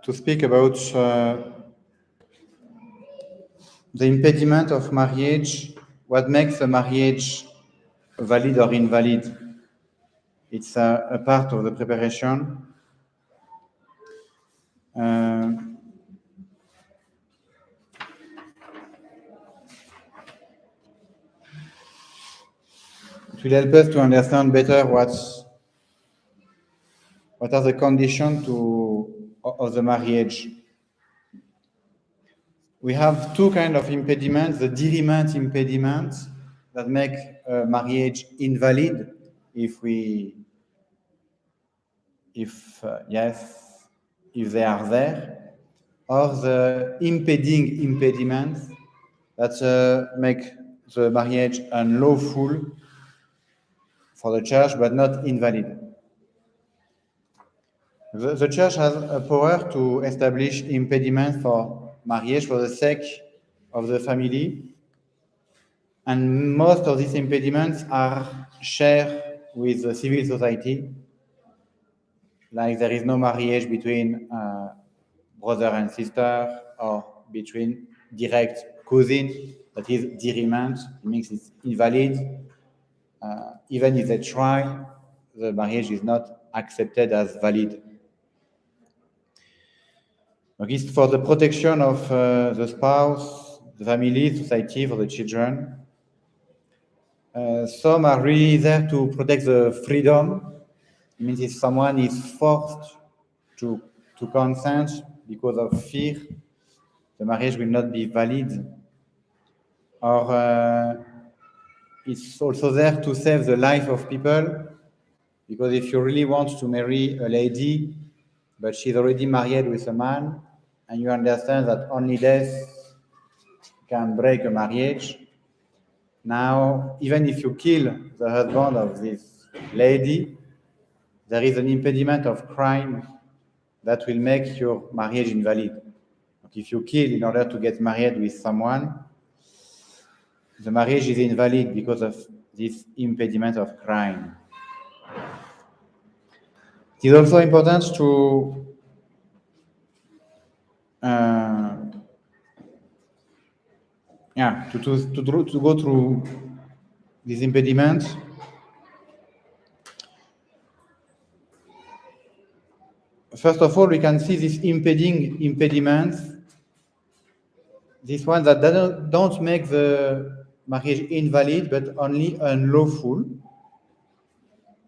to speak about the impediment of marriage, what makes a marriage valid or invalid. It's a part of the preparation. It will help us to understand better what are the conditions of the marriage. We have two kinds of impediments: the deriment impediment that make marriage invalid if they are there, or the impeding impediments that make the marriage unlawful for the church but not invalid. The church has a power to establish impediments for marriage for the sake of the family, and most of these impediments are shared with the civil society. Like there is no marriage between brother and sister, or between direct cousins, that is deriment, it means it's invalid. Even if they try, the marriage is not accepted as valid. Okay, it's for the protection of the spouse, the family, society, for the children. Some are really there to protect the freedom. It means if someone is forced to consent because of fear, the marriage will not be valid. Or it's also there to save the life of people, because if you really want to marry a lady, but she's already married with a man, and you understand that only death can break a marriage, now, even if you kill the husband of this lady, there is an impediment of crime that will make your marriage invalid. If you kill in order to get married with someone, the marriage is invalid because of this impediment of crime. It is also important to go through these impediments. First of all, we can see these impeding impediments, these ones that don't make the marriage invalid, but only unlawful.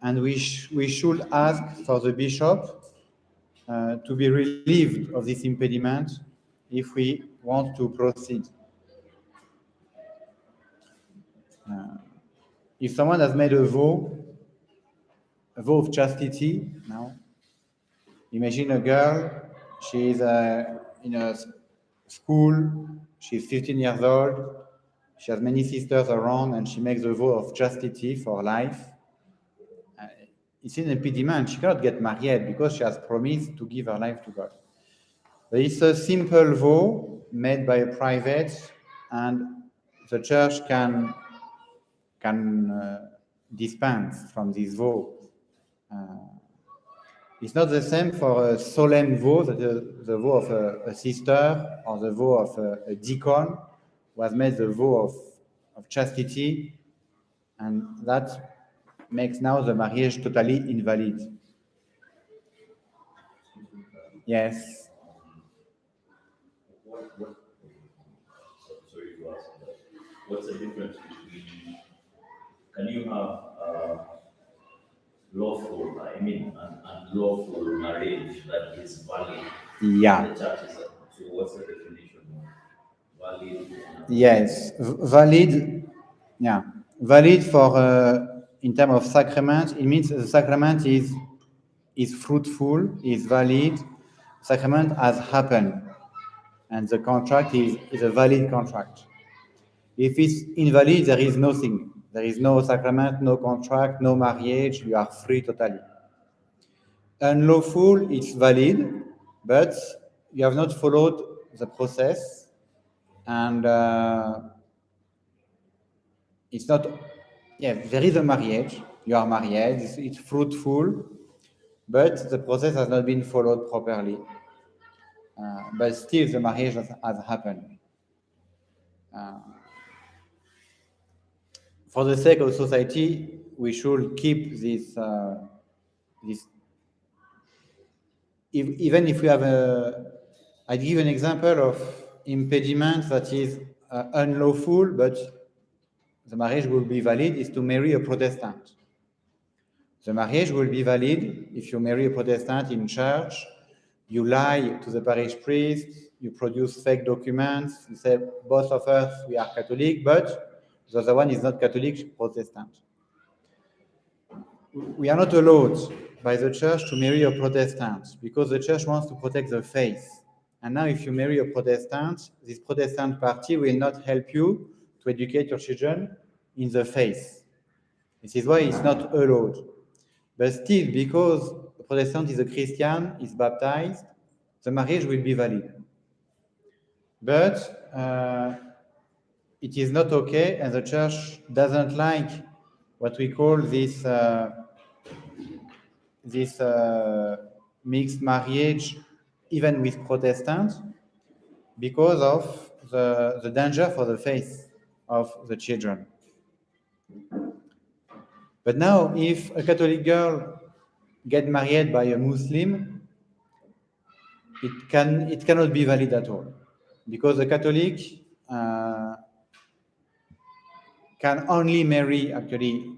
And we should ask for the bishop to be relieved of this impediment if we want to proceed. If someone has made a vow of chastity, now, imagine a girl, she is in a school, she's 15 years old, she has many sisters around, and she makes a vow of chastity for life. It's an impediment. She cannot get married because she has promised to give her life to God. But it's a simple vow made by a private, and the church can dispense from this vow. It's not the same for a solemn vow, that the vow of a sister or the vow of a deacon who has made the vow of chastity, and that makes now the marriage totally invalid. Yes. Sorry to ask that. What's the difference between, can you have lawful, an unlawful marriage that is valid? Yeah. The church is, so what's the definition of valid? Yes, valid. Yeah, valid for in terms of sacrament. It means the sacrament is fruitful, is valid. Sacrament has happened, and the contract is a valid contract. If it's invalid, there is nothing. There is no sacrament, no contract, no marriage. You are free totally. Unlawful, it's valid, but you have not followed the process, and it's not. Yeah, there is a marriage. You are married. It's fruitful, but the process has not been followed properly. but still the marriage has happened. For the sake of society, we should keep this. Even if we have I give an example of impediment that is unlawful, but the marriage will be valid, is to marry a Protestant. The marriage will be valid if you marry a Protestant in church, you lie to the parish priest, you produce fake documents, you say both of us, we are Catholic, but the other one is not Catholic, Protestant. We are not allowed by the church to marry a Protestant because the church wants to protect the faith. And now if you marry a Protestant, this Protestant party will not help you to educate your children in the faith. This is why it's not allowed. But still, because a Protestant is a Christian, is baptized, the marriage will be valid. But it is not okay, and the church doesn't like what we call this mixed marriage, even with Protestants, because of the danger for the faith of the children. But now, if a Catholic girl gets married by a Muslim, it cannot be valid at all, because a Catholic can only marry actually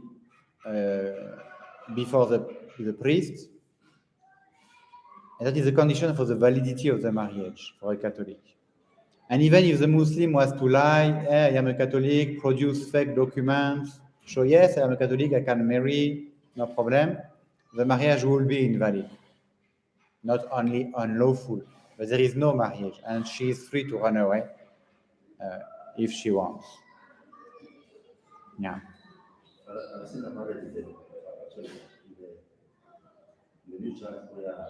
before the priest, and that is a condition for the validity of the marriage for a Catholic. And even if the Muslim was to lie, I am a Catholic, produce fake documents, show yes, I am a Catholic, I can marry, no problem, the marriage will be invalid. Not only unlawful, but there is no marriage, and she is free to run away if she wants. Yeah. I've seen a marriage in the new church where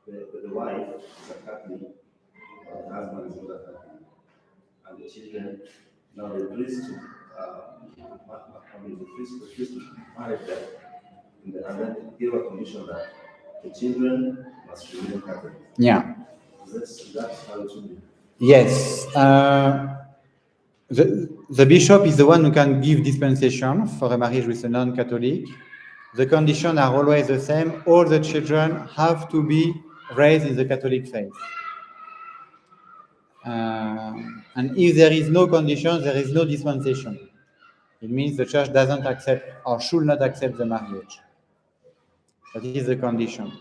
the wife is a Catholic, but the husband is not a Catholic, and the children, now the priest married them, and then give a condition that the children must remain Catholic. Yeah. That's how it should be. Yes. The bishop is the one who can give dispensation for a marriage with a non-Catholic. The conditions are always the same. All the children have to be raised in the Catholic faith. And if there is no condition, there is no dispensation. It means the church doesn't accept or should not accept the marriage. That is the condition.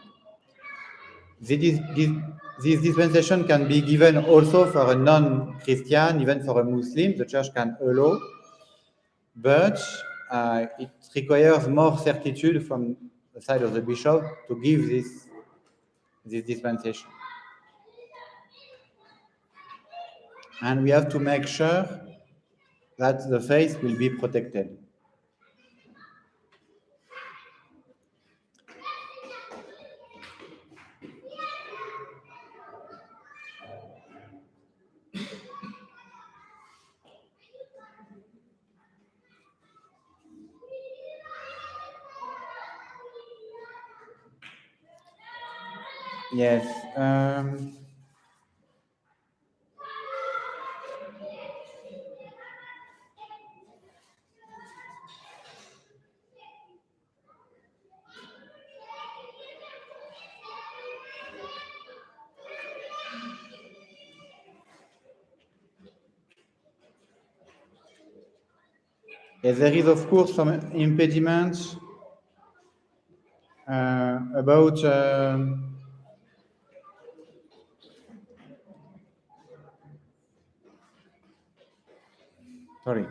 This dispensation can be given also for a non-Christian, even for a Muslim. The church can allow, but it requires more certitude from the side of the bishop to give this dispensation. And we have to make sure that the faith will be protected. Yes. Yes, there is, of course, some impediments about sorry.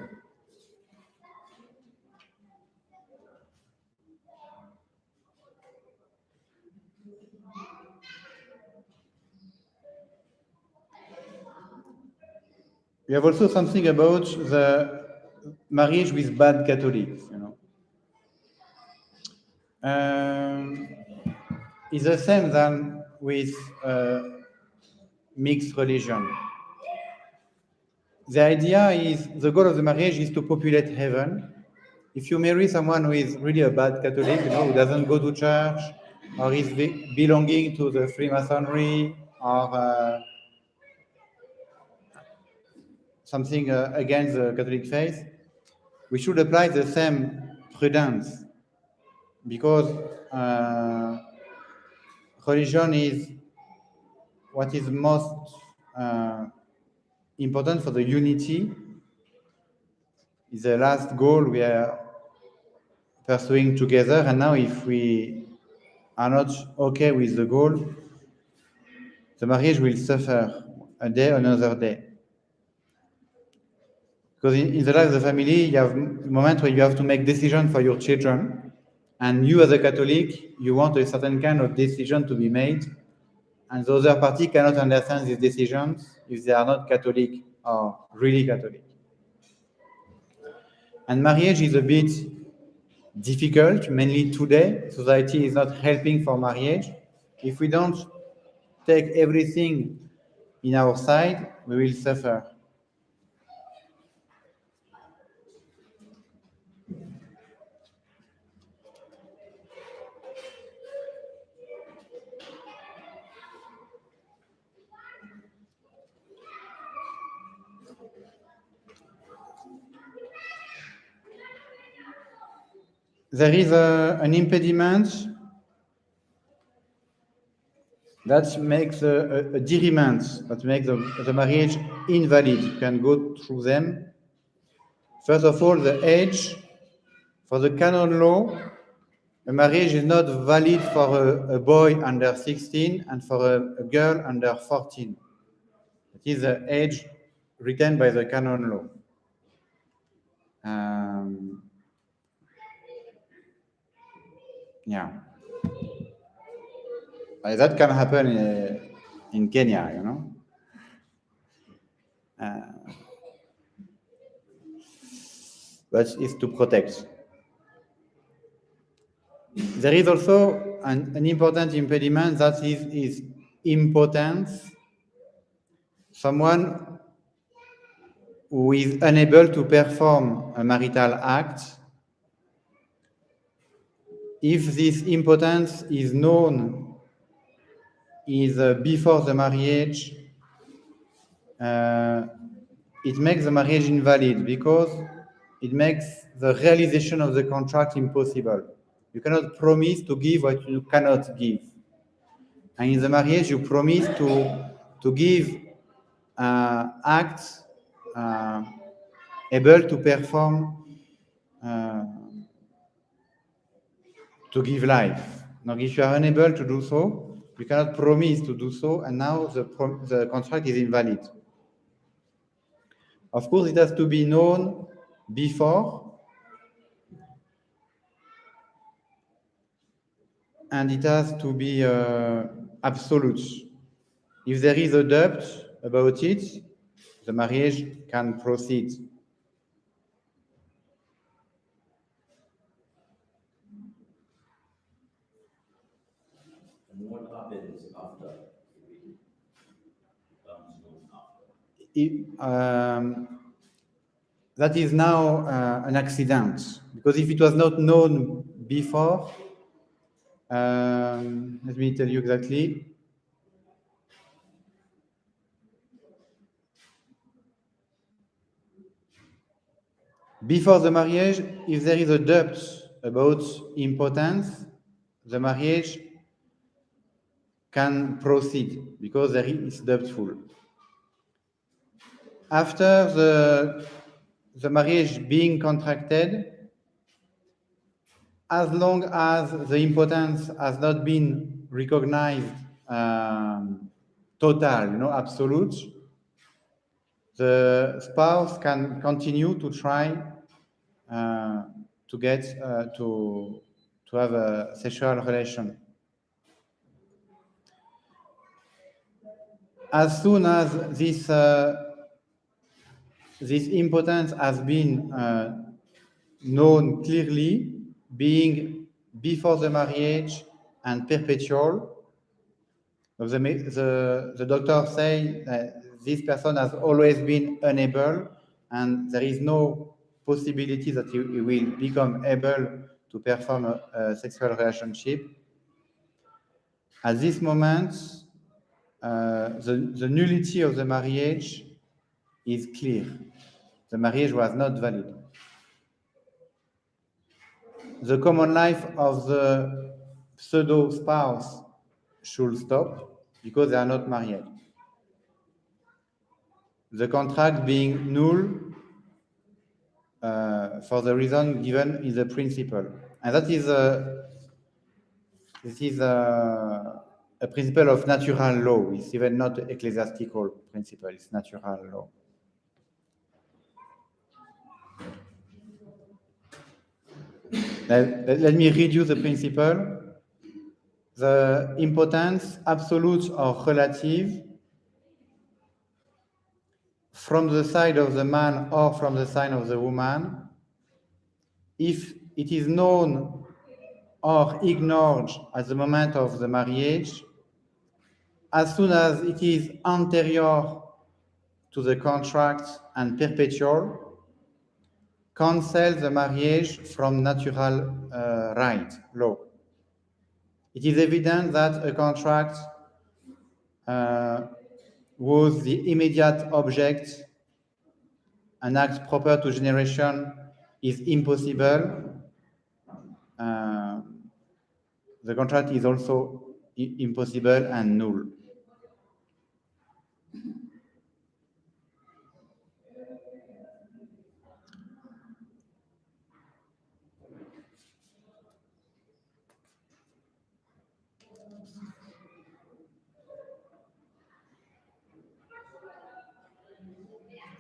We have also something about the marriage with bad Catholics, It's the same than with mixed religion. The idea is, the goal of the marriage is to populate heaven. If you marry someone who is really a bad Catholic, who doesn't go to church, or is belonging to the Freemasonry, or something against the Catholic faith, we should apply the same prudence, because religion is what is most important for the unity, is the last goal we are pursuing together. And now if we are not okay with the goal, the marriage will suffer a day, another day. Because in the life of the family, you have a moment where you have to make decisions for your children. And you as a Catholic, you want a certain kind of decision to be made. And the other party cannot understand these decisions if they are not Catholic or really Catholic. And marriage is a bit difficult, mainly today. Society is not helping for marriage. If we don't take everything in our side, we will suffer. There is an impediment that makes a derailment, that makes the marriage invalid. You can go through them. First of all, the age. For the canon law, a marriage is not valid for a boy under 16 and for a girl under 14. It is the age written by the canon law. Yeah. That can happen in Kenya, you know. But it's to protect. There is also an important impediment, that is impotence. Someone who is unable to perform a marital act. If this impotence is known before the marriage, it makes the marriage invalid, because it makes the realization of the contract impossible. You cannot promise to give what you cannot give. And in the marriage, you promise to give acts able to perform, to give life. Now, if you are unable to do so, you cannot promise to do so, and now the contract is invalid. Of course, it has to be known before, and it has to be absolute. If there is a doubt about it, the marriage can proceed. And what happens after? That is now an accident, because if it was not known before, let me tell you exactly. Before the marriage, if there is a doubt about impotence, the marriage can proceed, because there is doubtful. After the marriage being contracted, as long as the impotence has not been recognized total, absolute, the spouse can continue to try to get to have a sexual relation. As soon as this impotence has been known clearly, being before the marriage and perpetual, the doctor say this person has always been unable, and there is no possibility that he will become able to perform a sexual relationship. at this moment, the nullity of the marriage is clear. The marriage was not valid. The common life of the pseudo-spouse should stop because they are not married. The contract being null for the reason given in the principle. And that is this is a principle of natural law. It's even not ecclesiastical principle, it's natural law. Let me read you the principle. The importance, absolute or relative, from the side of the man or from the side of the woman, if it is known or ignored at the moment of the marriage, as soon as it is anterior to the contract and perpetual, cancel the marriage from natural right, law. It is evident that a contract was the immediate object, an act proper to generation is impossible. The contract is also impossible and null.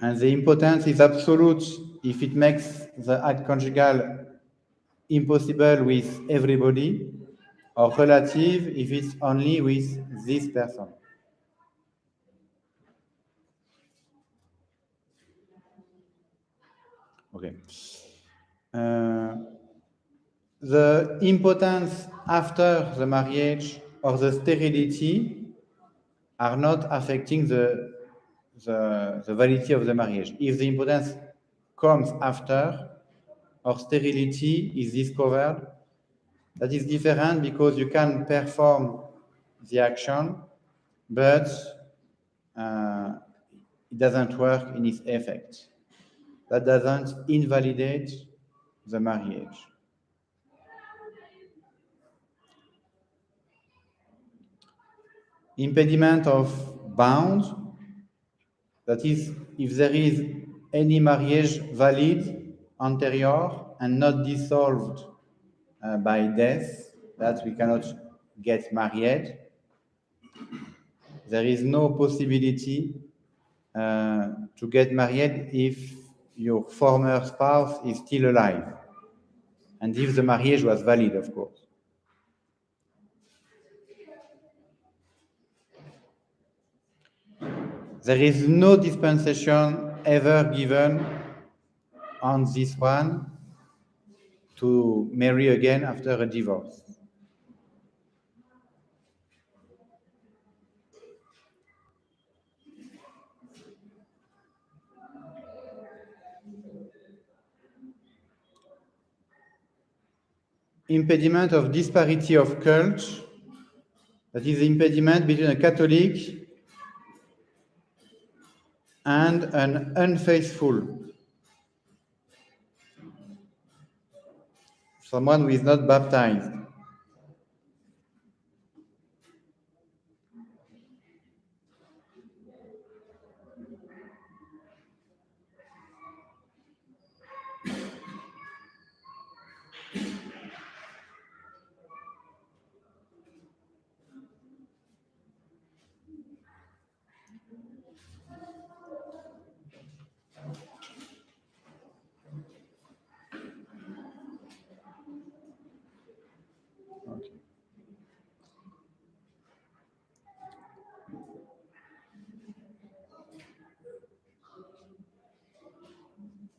And the importance is absolute if it makes the act conjugal impossible with everybody, or relative if it's only with this person. Okay. The importance after the marriage or the sterility are not affecting the validity of the marriage. If the importance comes after or sterility is discovered, that is different because you can perform the action, but it doesn't work in its effect. That doesn't invalidate the marriage. Impediment of bound, that is, if there is any marriage valid, anterior, and not dissolved by death, that we cannot get married, there is no possibility to get married if your former spouse is still alive, and if the marriage was valid, of course. There is no dispensation ever given on this one to marry again after a divorce. Impediment of disparity of cult, that is the impediment between a Catholic and an unfaithful, someone who is not baptized.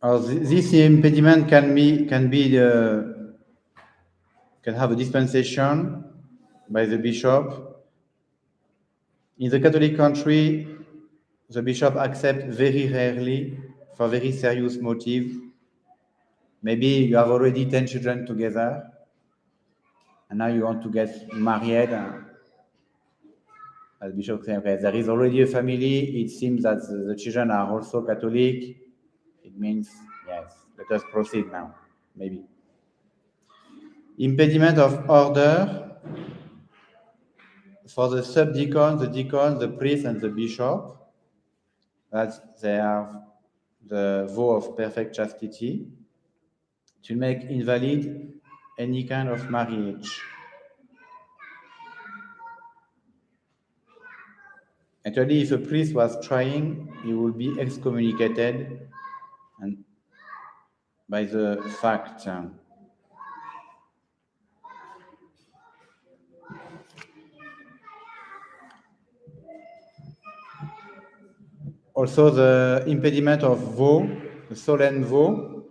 This impediment can have a dispensation by the bishop. In the Catholic country, the bishop accepts very rarely for very serious motives. Maybe you have already 10 children together, and now you want to get married, as Bishop said, okay, there is already a family. It seems that the children are also Catholic. It means, yes, let us proceed now, maybe. Impediment of order for the subdeacon, the deacon, the priest, and the bishop. That they have the vow of perfect chastity to make invalid any kind of marriage. Actually, if a priest was trying, he would be excommunicated and by the fact. Also, the impediment of vow, the solemn vow,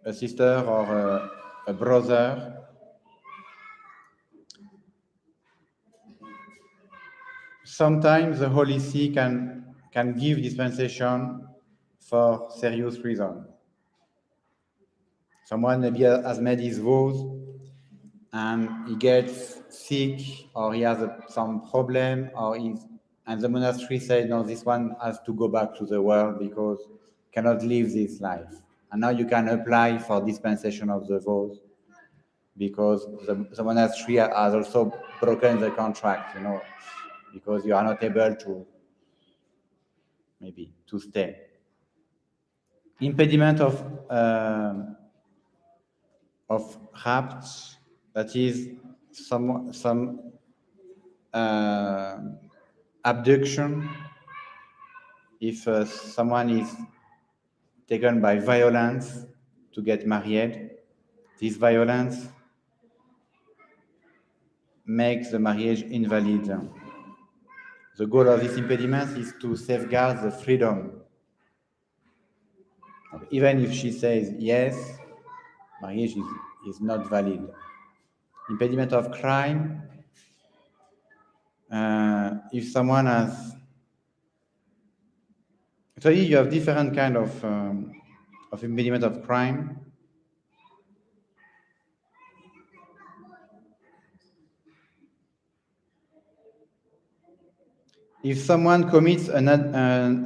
a sister or a brother sometimes the Holy See can give dispensation for serious reason. Someone maybe has made his vows and he gets sick or he has some problem and the monastery said, no, this one has to go back to the world because cannot live this life. And now you can apply for dispensation of the vows because the monastery has also broken the contract, because you are not able to stay. Impediment of rapt, that is some abduction. If someone is taken by violence to get married, this violence makes the marriage invalid. The goal of this impediment is to safeguard the freedom. Even if she says yes, marriage is not valid. Impediment of crime, if someone has... Actually, you have different kind of impediment of crime. If someone commits an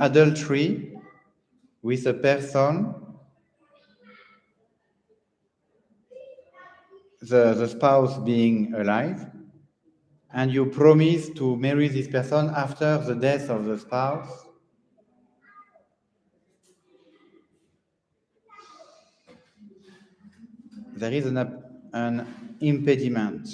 adultery with a person, the spouse being alive, and you promise to marry this person after the death of the spouse, there is an impediment.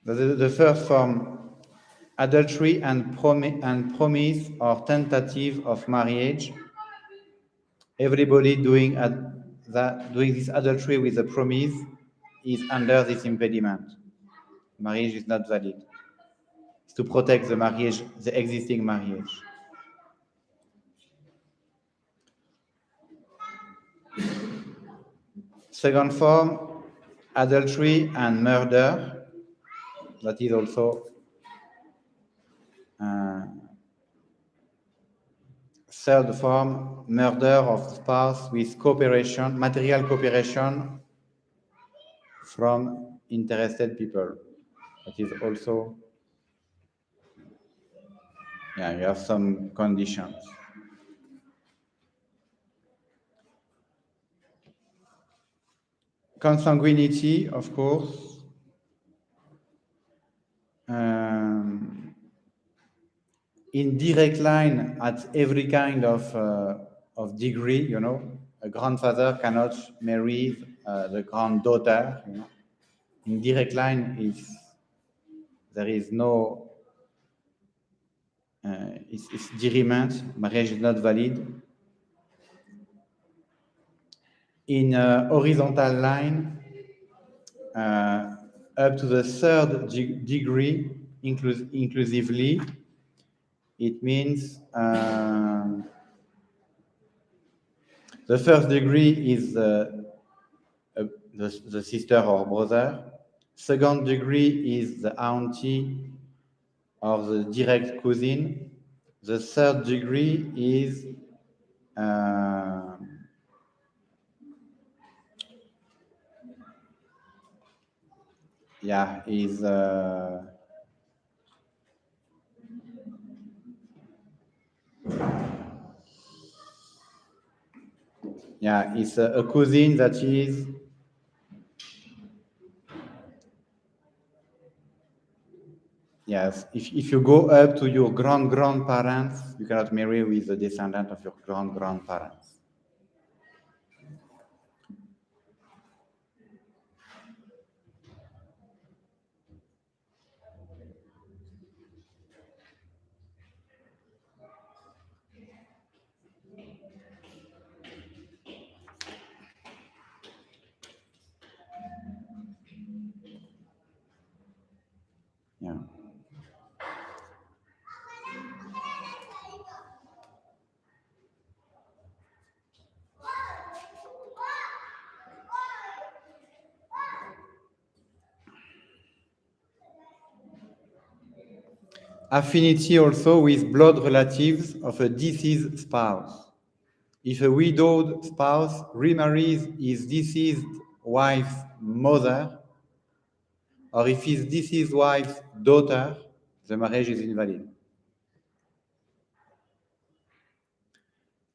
The first form, adultery and promise or tentative of marriage. Everybody doing this adultery with a promise is under this impediment. Marriage is not valid. It's to protect the marriage, the existing marriage. Second form, adultery and murder. That is also third form, murder of spouse with cooperation, material cooperation from interested people. That is also, you have some conditions. Consanguinity, of course. In direct line at every kind of degree, a grandfather cannot marry the granddaughter. In direct line, there is no, it's diriment, marriage is not valid. In horizontal line, up to the third degree, inclusively, it means the first degree is the sister or brother. Second degree is the auntie or the direct cousin. The third degree is it's a cousin that is if you go up to your grandparents, you cannot marry with the descendant of your grandparents. Yeah. Affinity also with blood relatives of a deceased spouse. If a widowed spouse remarries his deceased wife's mother, or if his deceased wife's daughter, the marriage is invalid.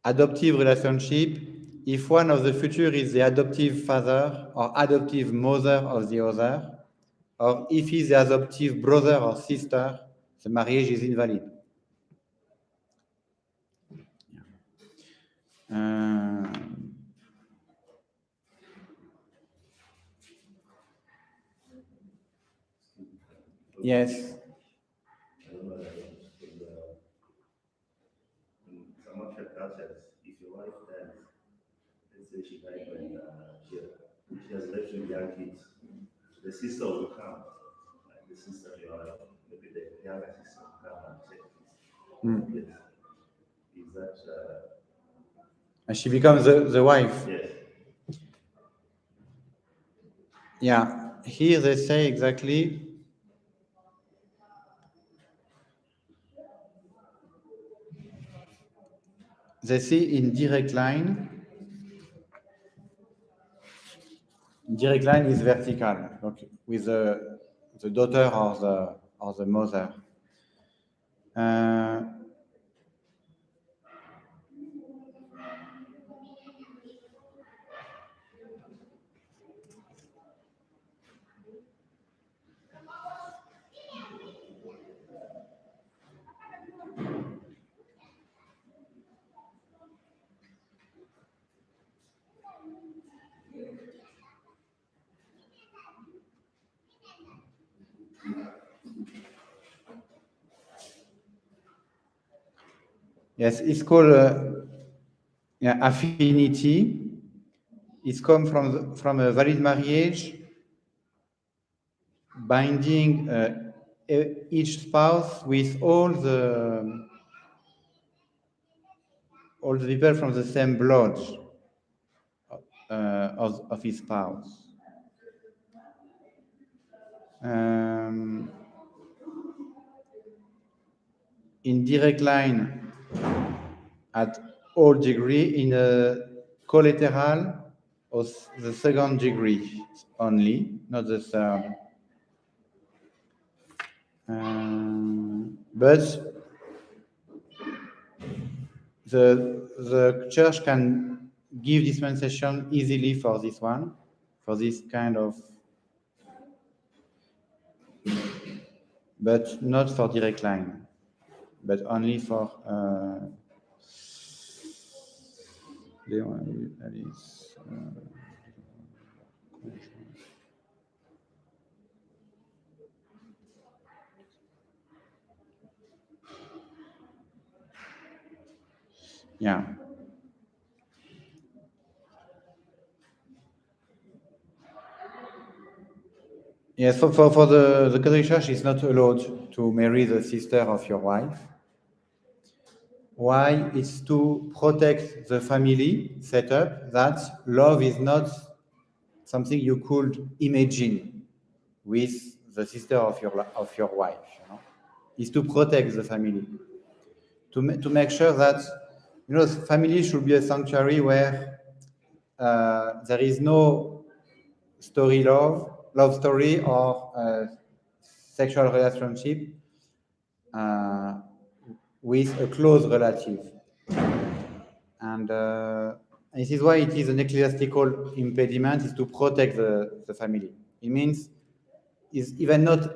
Adoptive relationship, if one of the future is the adoptive father or adoptive mother of the other, or if he's the adoptive brother or sister, the marriage is invalid. Yes. I don't know that in some of your cultures, if your wife dies, let's say she died when she has left you young kids, the sister will come, like the sister of your wife, maybe the younger sister will come and check this. Is that And she becomes the wife. yes? Yeah, here they say exactly. They see in direct line. Direct line is vertical, okay, with the daughter or the mother. Yes, it's called affinity. It's come from a valid marriage, binding each spouse with all the people from the same blood of his spouse. In direct line at all degree, in a collateral of the second degree only, not the third. But the church can give dispensation easily for this one, for this kind of, but not for direct line, but only for yeah. Yes, for the Catholic Church, it's not allowed to marry the sister of your wife. Why? It's to protect the family setup, that love is not something you could imagine. with the sister of your wife, you know, is to protect the family, to make sure that, you know, family should be a sanctuary where there is no love story or sexual relationship with a close relative. And this is why it is an ecclesiastical impediment, is to protect the family. It means it's even not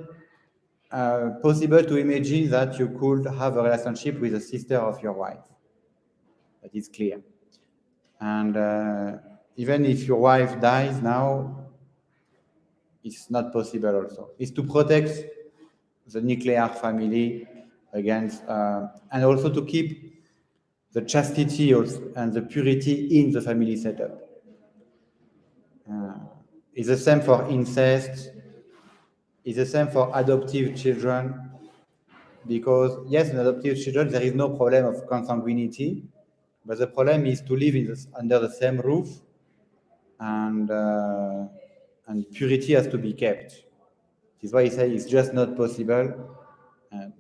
possible to imagine that you could have a relationship with a sister of your wife. That is clear. And even if your wife dies now, it's not possible also. It's to protect the nuclear family against, and also to keep the chastity and the purity in the family setup. It's the same for incest. It's the same for adoptive children, because yes, in adoptive children there is no problem of consanguinity, but the problem is to live under the same roof, and purity has to be kept. This is why I say it's just not possible.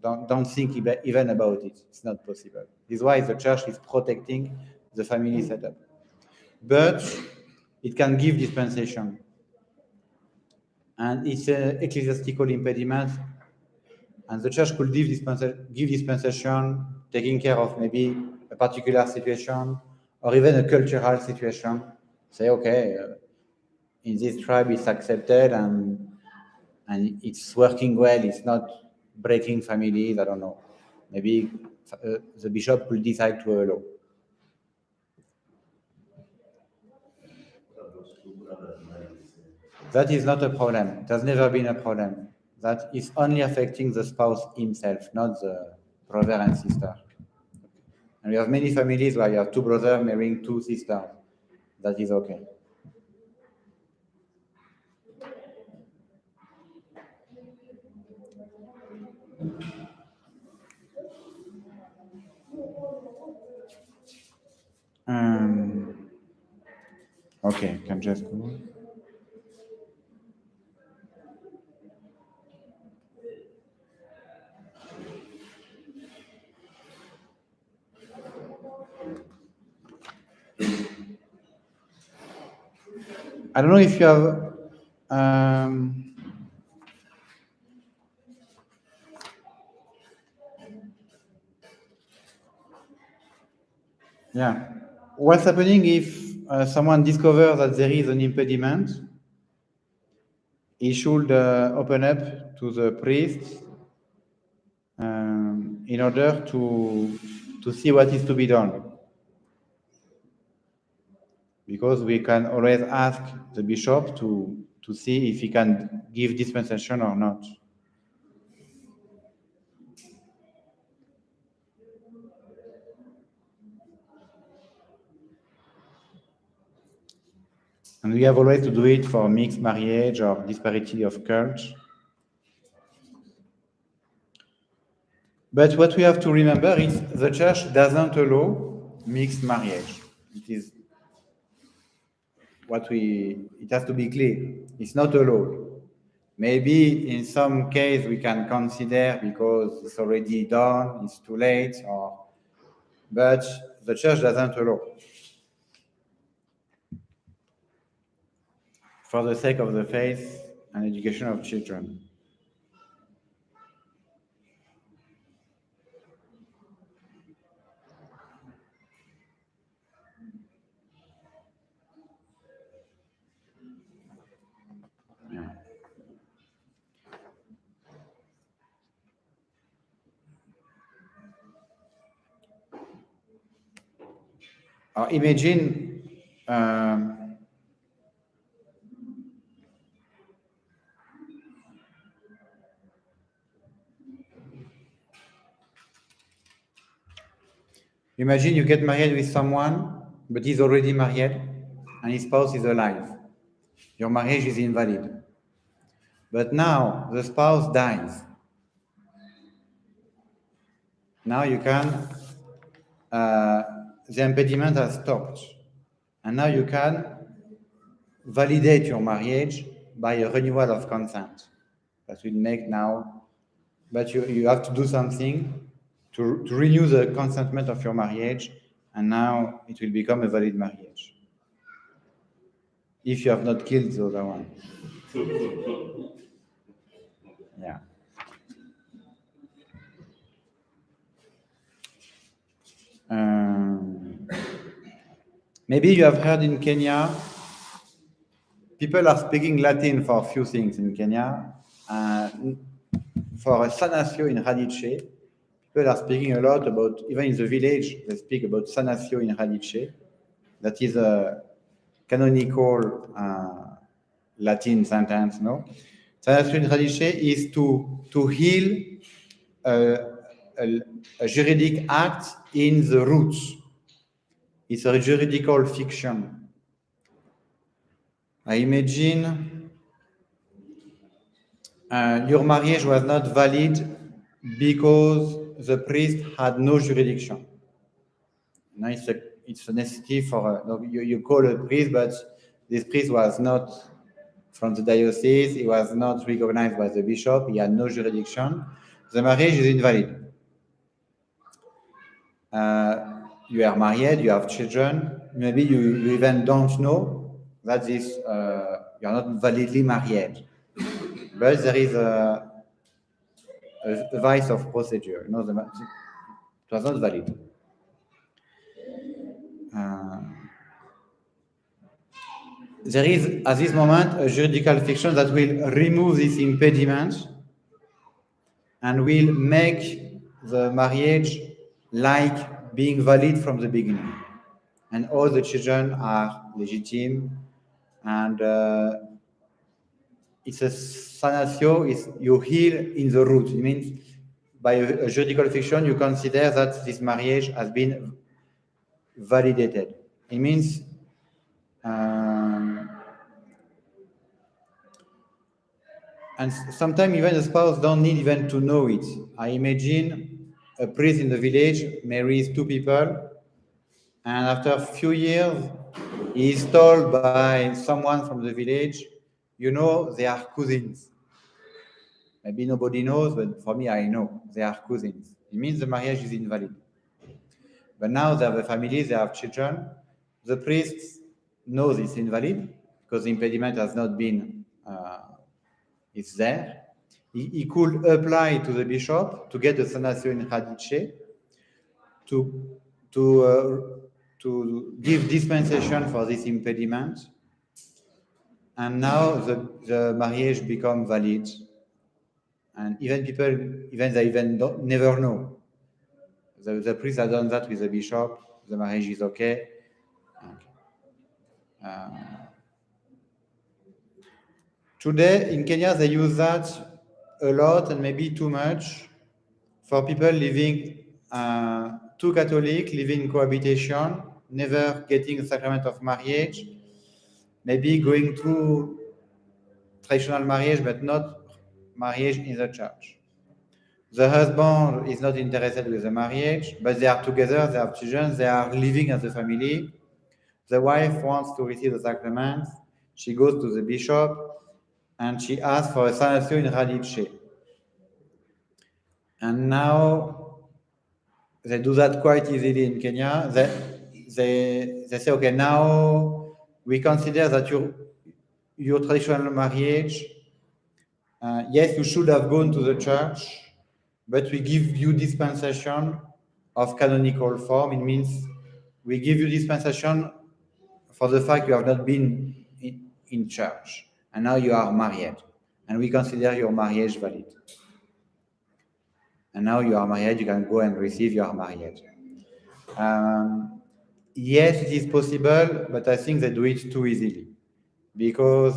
Don't think even about it. It's not possible. This is why the church is protecting the family setup. But it can give dispensation. And it's an ecclesiastical impediment. And the church could give dispensation, taking care of maybe a particular situation or even a cultural situation. Say, okay, in this tribe it's accepted and it's working well, it's not breaking families, I don't know. Maybe the bishop could decide to allow. That is not a problem. It has never been a problem. That is only affecting the spouse himself, not the brother and sister. And we have many families where you have two brothers marrying two sisters. That is okay. Okay, can just go. I don't know if you have yeah. What's happening if someone discovers that there is an impediment? He should open up to the priest in order to see what is to be done. Because we can always ask the bishop to see if he can give dispensation or not. And we have always to do it for mixed marriage or disparity of culture. But what we have to remember is the church doesn't allow mixed marriage. It is it has to be clear. It's not allowed. Maybe in some case we can consider because it's already done, it's too late, but the church doesn't allow. For the sake of the faith and education of children. Yeah. Imagine imagine you get married with someone, but he's already married and his spouse is alive. Your marriage is invalid. But now the spouse dies. Now you can, the impediment has stopped. And now you can validate your marriage by a renewal of consent. that will make now, but you have to do something to renew the consentment of your marriage, and now it will become a valid marriage. If you have not killed the other one. Yeah. Maybe you have heard in Kenya, people are speaking Latin for a few things in Kenya. For a sanatio in Radice, people are speaking a lot about, even in the village, they speak about sanatio in Radice. That is a canonical Latin sentence, no? Sanatio in Radice is to heal a juridic act in the roots. It's a juridical fiction. I imagine your marriage was not valid because the priest had no jurisdiction. Now it's a necessity for you call a priest, but this priest was not from the diocese. He was not recognized by the bishop. He had no jurisdiction. The marriage is invalid. You are married. You have children. Maybe you even don't know that this you are not validly married, but there is a vice of procedure. You know, it was not valid. There is, at this moment, a juridical fiction that will remove this impediment and will make the marriage like being valid from the beginning. And all the children are legitimate, and it's a sanatio, you heal in the root. It means by a juridical fiction, you consider that this marriage has been validated. It means and sometimes even the spouse don't need even to know it. I imagine a priest in the village marries two people, and after a few years, he is told by someone from the village, you know, they are cousins. Maybe nobody knows, but for me, I know they are cousins. It means the marriage is invalid. But now they have a family, they have children. The priest knows it's invalid because the impediment has not been, it's there. He could apply to the bishop to get a sanatio in Radice to give dispensation for this impediment. And now the marriage become valid. And even people, they never know. The priest has done that with the bishop. The marriage is okay. Today in Kenya, they use that a lot and maybe too much for people living, two Catholic living in cohabitation, never getting the sacrament of marriage, maybe going through traditional marriage but not marriage in the church. The husband is not interested with the marriage, but they are together, they have children, they are living as a family. The wife wants to receive the sacrament. She goes to the bishop and she asks for a sanatio in Radice. And now they do that quite easily in Kenya. They say, okay, now we consider that your traditional marriage, yes, you should have gone to the church, but we give you dispensation of canonical form. It means we give you dispensation for the fact you have not been in church, and now you are married, and we consider your marriage valid. And now you are married, you can go and receive your marriage. Yes, it is possible, but I think they do it too easily because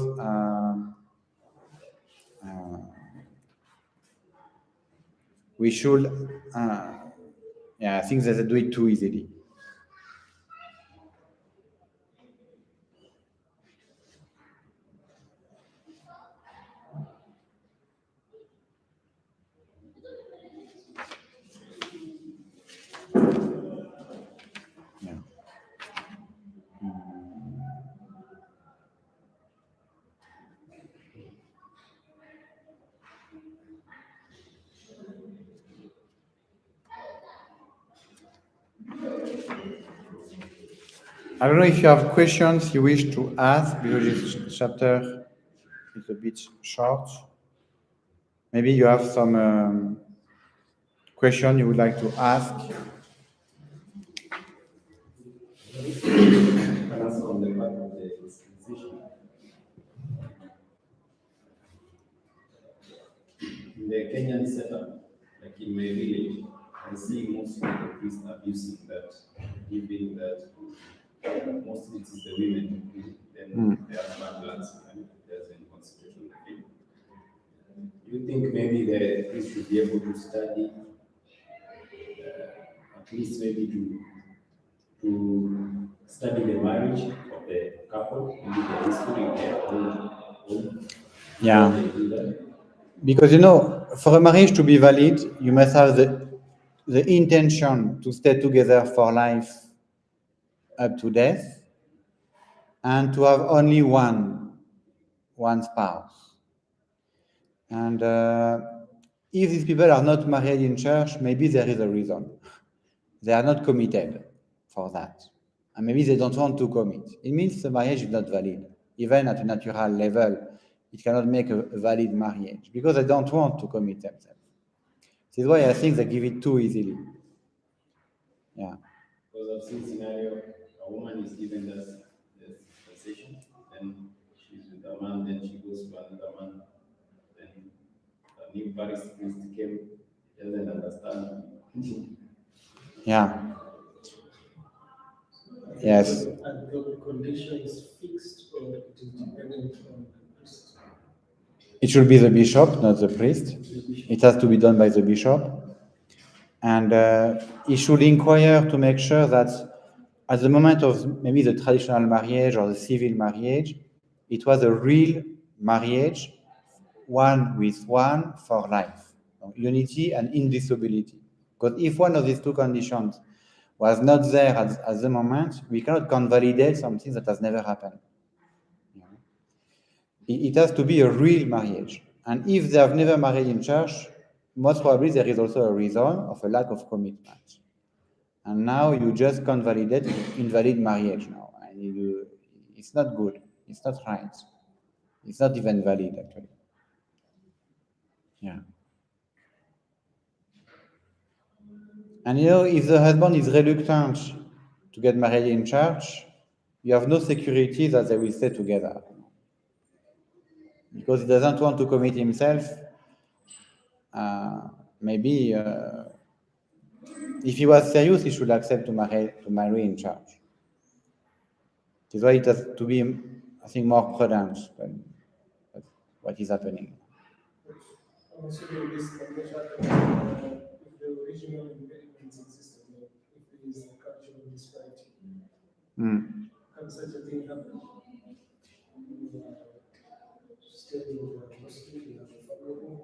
we should, I think that they do it too easily. I don't know if you have questions you wish to ask, because this chapter is a bit short. Maybe you have some question you would like to ask. Can answer on the part of the dispensation. In the Kenyan setup, like in my village, I see mostly the priests abusing that, giving that mostly it is the women who then the husband lands and there's any constitution. Do you think maybe the priest should be able to study, at least maybe to study the marriage of the couple, maybe the history of their own Yeah. how they do that? Because for a marriage to be valid, you must have the intention to stay together for life up to death, and to have only one spouse. And if these people are not married in church, maybe there is a reason. They are not committed for that. And maybe they don't want to commit. It means the marriage is not valid. Even at a natural level, it cannot make a valid marriage, because they don't want to commit themselves. This is why I think they give it too easily. Yeah. Because I've seen scenario, a woman is given this dispensation, then she's with a man, then she goes to another man, then a new parish priest came, doesn't understand. Yeah. Yes. And the condition is fixed, or it is dependent on the priest? It should be the bishop, not the priest. It has to be done by the bishop. And he should inquire to make sure that at the moment of maybe the traditional marriage or the civil marriage, it was a real marriage, one with one for life, unity and indissolubility. Because if one of these two conditions was not there at the moment, we cannot convalidate something that has never happened. It has to be a real marriage. And if they have never married in church, most probably there is also a reason of a lack of commitment. And now you just convalidate invalid marriage now. And it's not good. It's not right. It's not even valid, actually. Yeah. And if the husband is reluctant to get married in church, you have no security that they will stay together. Because he doesn't want to commit himself. Maybe if he was serious, he should accept to marry in church. This is why it has to be, I think, more prudent than what is happening. Also, this can happen if the original impediments exist, if there is a cultural disparity. Can such a thing happen? Studying the mostly in a family.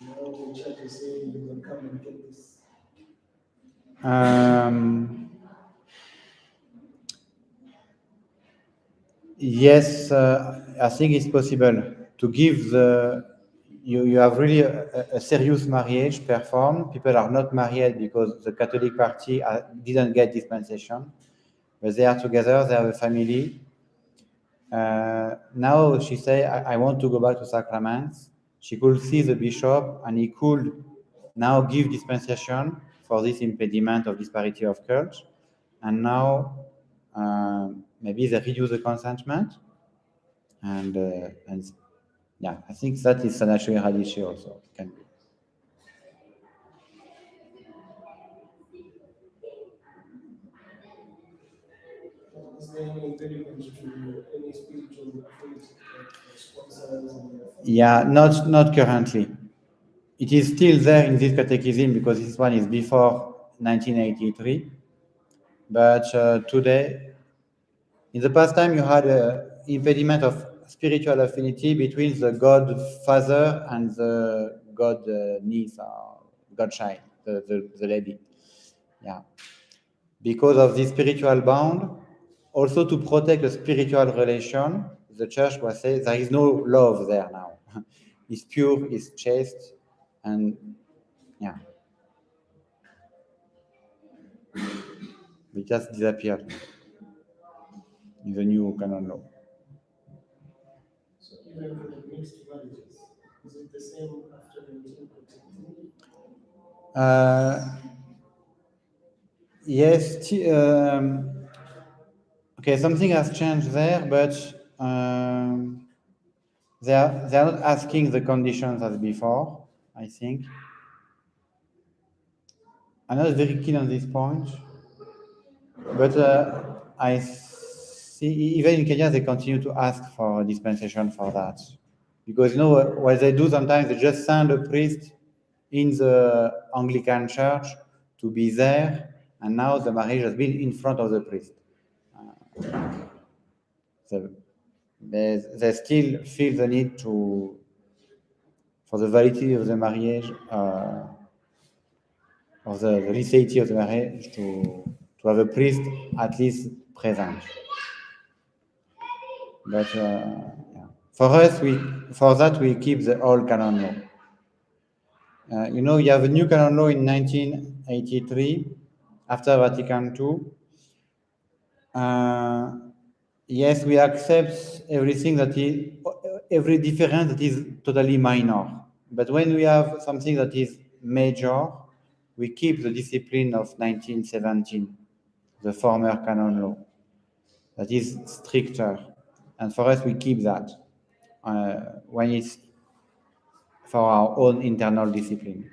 Now the church is saying you can come and get this. Yes, I think it's possible to give you have really a serious marriage performed. People are not married because the Catholic party didn't get dispensation, but they are together, they have a family. Now she say, I want to go back to sacraments. She could see the bishop, and he could now give dispensation for this impediment of disparity of cult. And now maybe they reduce the consentment. And yeah, I think that is an actually hard issue also. Can be. Is there any impediment to any spiritual affinity, sponsors and Yeah, not currently. It is still there in this catechism because this one is before 1983. But today, in the past time, you had an impediment of spiritual affinity between the God Father and the God niece or God child, the lady. Yeah. Because of this spiritual bond, also to protect a spiritual relation, the church was saying there is no love there now. It's pure, it's chaste, and yeah. It just disappeared in the new canon law. So even for the mixed marriages, is it the same after 1942? Yes. Okay, something has changed there, but they are not asking the conditions as before, I think. I'm not very keen on this point, but I see even in Kenya they continue to ask for a dispensation for that, because you know what they do sometimes, they just send a priest in the Anglican church to be there, and now the marriage has been in front of the priest. So they still feel the need for the validity of the marriage, of the licity of the marriage, to have a priest at least present. But yeah. For us, for that we keep the old canon law. You know, you have a new canon law in 1983 after Vatican II. Yes, we accept everything every difference that is totally minor. But when we have something that is major, we keep the discipline of 1917, the former canon law, that is stricter. And for us, we keep that when it's for our own internal discipline.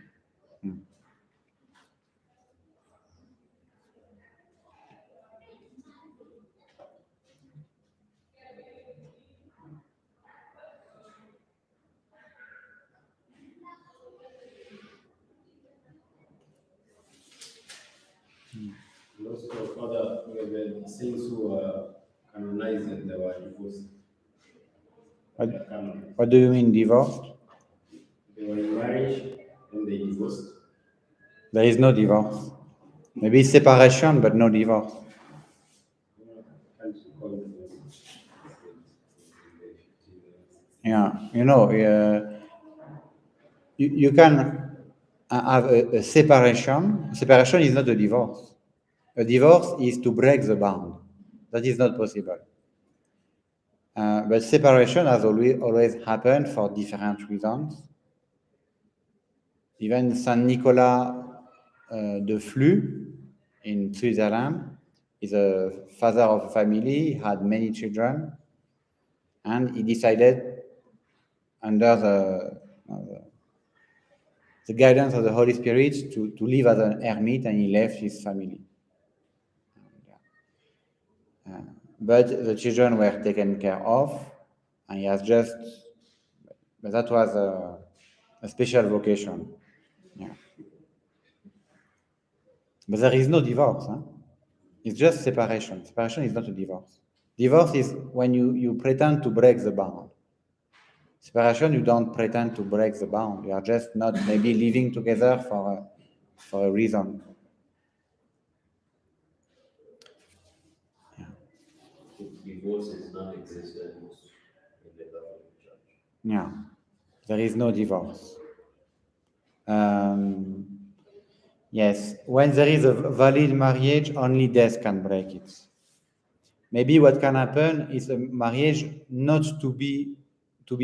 And also, Father, there were saints who were canonized and they were divorced. What do you mean divorced? They were in marriage and they divorced. There is no divorce. Maybe separation, but no divorce. Yeah, you know, you can have a separation. Separation is not a divorce. A divorce is to break the bond. That is not possible. But separation has always happened for different reasons. Even Saint Nicolas de Flux in Switzerland is a father of a family, he had many children, and he decided, under the guidance of the Holy Spirit, to live as an hermit, and he left his family. But the children were taken care of, and he has just, but that was a special vocation. Yeah. But there is no divorce. Huh? It's just separation. Separation is not a divorce. Divorce is when you pretend to break the bond. Separation, you don't pretend to break the bond. You are just not maybe living together for a reason. Yeah. Divorce is non-existent in the Catholic Church. Yeah, there is no divorce. Yes, when there is a valid marriage, only death can break it. Maybe what can happen is a marriage not to be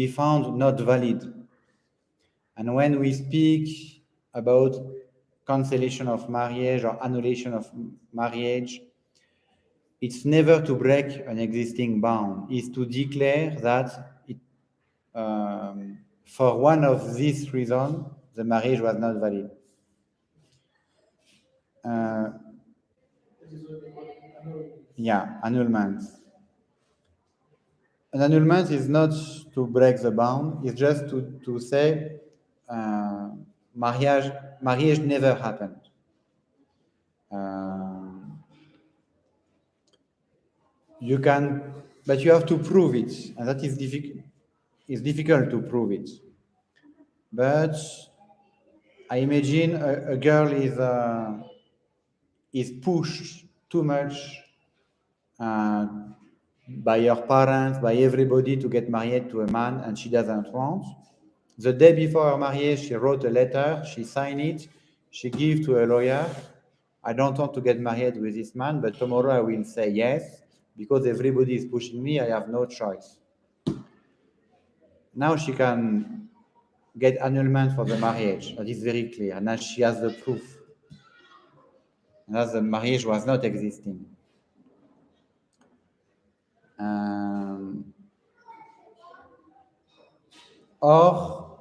found not valid. And when we speak about cancellation of marriage or annulation of marriage, it's never to break an existing bond. It's to declare that for one of these reasons, the marriage was not valid. Yeah, annulment. An annulment is not to break the bond, it's just to say marriage never happened. You can, but you have to prove it, and that is difficult. It's difficult to prove it. But I imagine a girl is pushed too much by her parents, by everybody, to get married to a man, and she doesn't want. The day before her marriage, she wrote a letter, she signed it, she gave to a lawyer, I don't want to get married with this man, but tomorrow I will say yes, because everybody is pushing me, I have no choice. Now she can get annulment for the marriage. That is very clear. Now she has the proof. And that the marriage was not existing. Or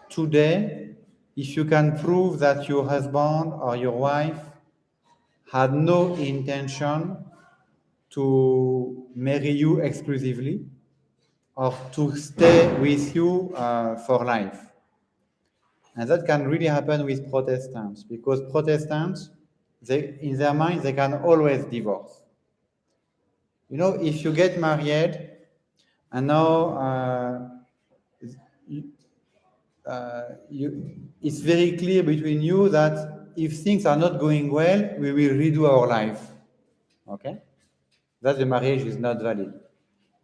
today, if you can prove that your husband or your wife had no intention to marry you exclusively or to stay with you for life. And that can really happen with Protestants, because Protestants, in their mind, they can always divorce. You know, if you get married and now it's very clear between you that if things are not going well, we will redo our life. Okay? That the marriage is not valid.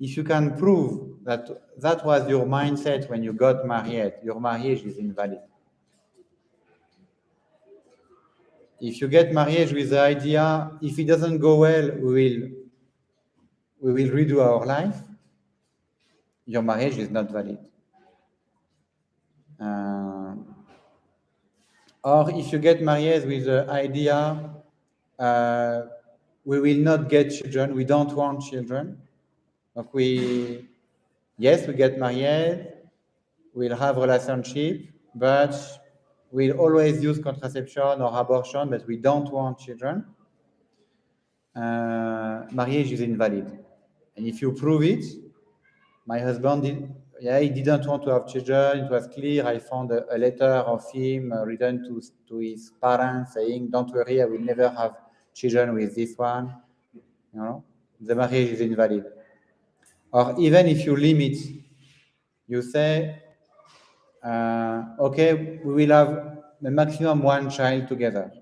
If you can prove that that was your mindset when you got married, your marriage is invalid. If you get married with the idea, if it doesn't go well, we will redo our life, your marriage is not valid. Or if you get married with the idea, we will not get children, we don't want children. Like yes, we get married, we'll have relationship, but we'll always use contraception or abortion, but we don't want children. Marriage is invalid. And if you prove it, my husband he didn't want to have children. It was clear. I found a letter of him written to his parents saying, "Don't worry, I will never have children with this one." You know, the marriage is invalid. Or even if you limit, you say, "Okay, we will have the maximum one child together,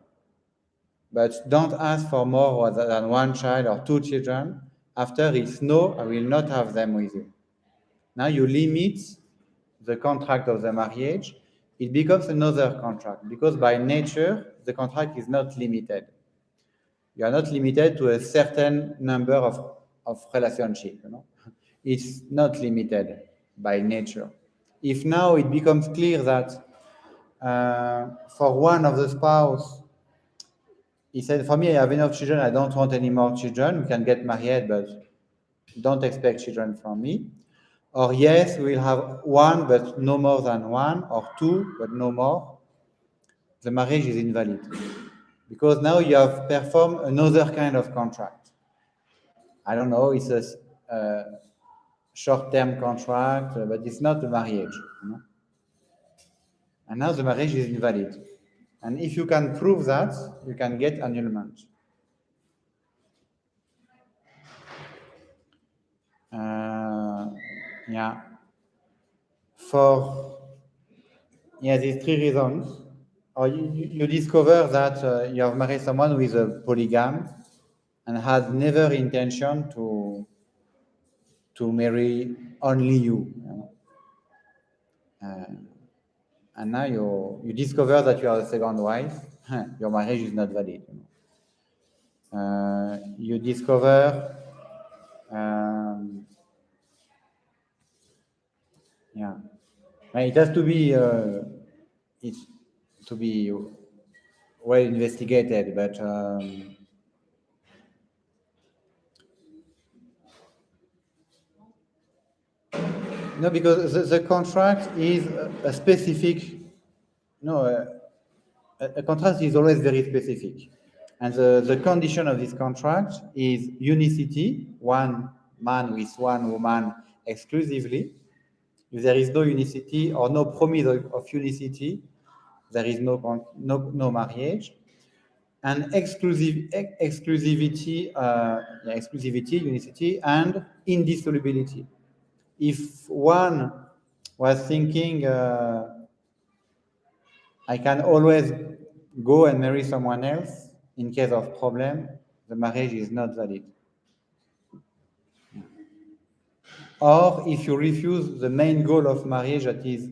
but don't ask for more than one child or two children. After it's no, I will not have them with you." Now you limit the contract of the marriage. It becomes another contract, because by nature, the contract is not limited. You are not limited to a certain number of relationship, you know. It's not limited by nature. If now it becomes clear that for one of the spouse, he said, "For me, I have enough children, I don't want any more children, we can get married, but don't expect children from me." Or yes, we'll have one, but no more than one, or two, but no more. The marriage is invalid, because now you have performed another kind of contract. I don't know, it's a short-term contract, but it's not a marriage. You know? And now the marriage is invalid. And if you can prove that, you can get annulment. For these three reasons, or you discover that you have married someone who is a polygam and has never intention to marry only you. And now you discover that you are a second wife, your marriage is not valid. You know. You discover it has to be well investigated, but no, because the contract is a specific. No, a contract is always very specific, and the condition of this contract is unicity, one man with one woman exclusively. If there is no unicity or no promise of unicity, there is no marriage. And exclusivity, unicity, and indissolubility. If one was thinking, I can always go and marry someone else in case of problem, the marriage is not valid. Or if you refuse the main goal of marriage, that is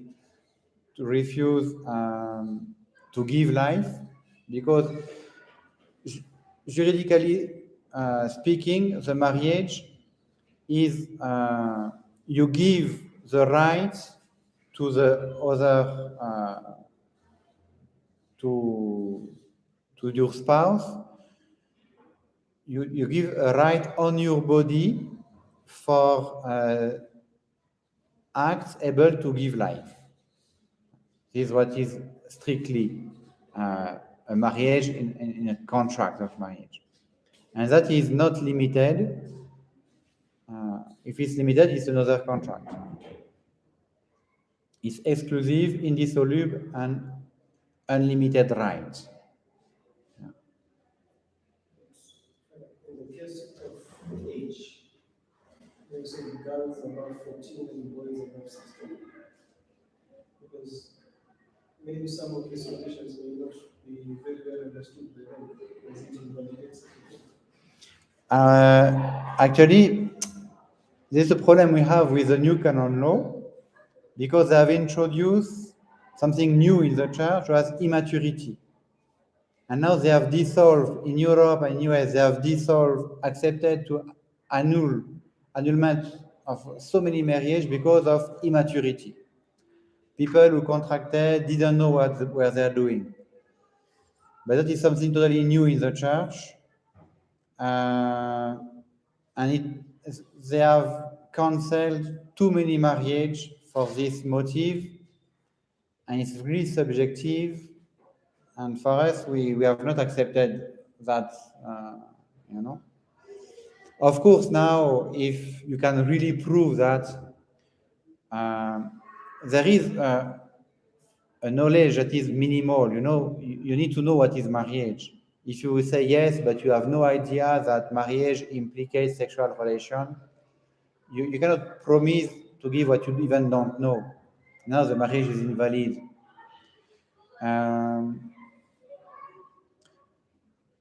to refuse to give life, because juridically speaking, the marriage is you give the right to the other to your spouse. You give a right on your body for acts able to give life. This is what is strictly a marriage in a contract of marriage. And that is not limited. If it's limited, it's another contract. It's exclusive, indissoluble, and unlimited rights. In the case of age, you say girls above 14 and boys above 16. Because maybe some of these conditions may not be very well understood by them, as it invalidates Actually, this is a problem we have with the new canon law, because they have introduced something new in the church as immaturity. And now they have dissolved in Europe and US, they have accepted to annulment of so many marriages because of immaturity. People who contracted didn't know what they're doing. But that is something totally new in the church. They have canceled too many marriages for this motive, and it's really subjective. And for us, we have not accepted that, Of course, now, if you can really prove that there is a knowledge that is minimal, you need to know what is marriage. If you say yes, but you have no idea that marriage implicates sexual relation, you cannot promise to give what you even don't know. Now the marriage is invalid.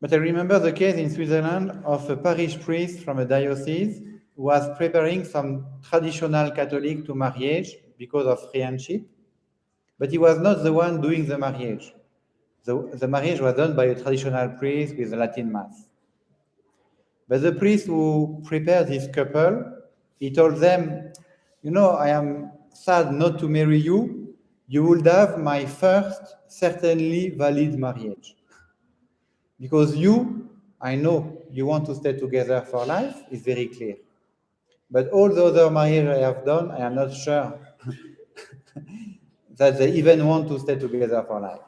But I remember the case in Switzerland of a parish priest from a diocese who was preparing some traditional Catholic to marriage because of friendship, but he was not the one doing the marriage. The marriage was done by a traditional priest with a Latin Mass. But the priest who prepared this couple, he told them, I am sad not to marry you. You would have my first certainly valid marriage. Because I know you want to stay together for life, it's very clear. But all the other marriages I have done, I am not sure that they even want to stay together for life.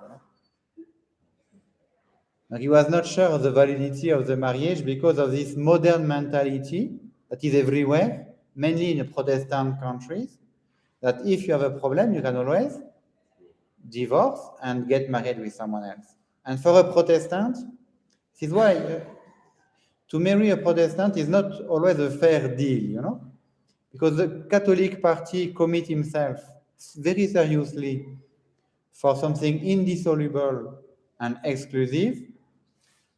He was not sure of the validity of the marriage because of this modern mentality that is everywhere, mainly in Protestant countries, that if you have a problem, you can always divorce and get married with someone else. And for a Protestant, this is why to marry a Protestant is not always a fair deal, because the Catholic party commit himself very seriously for something indissoluble and exclusive,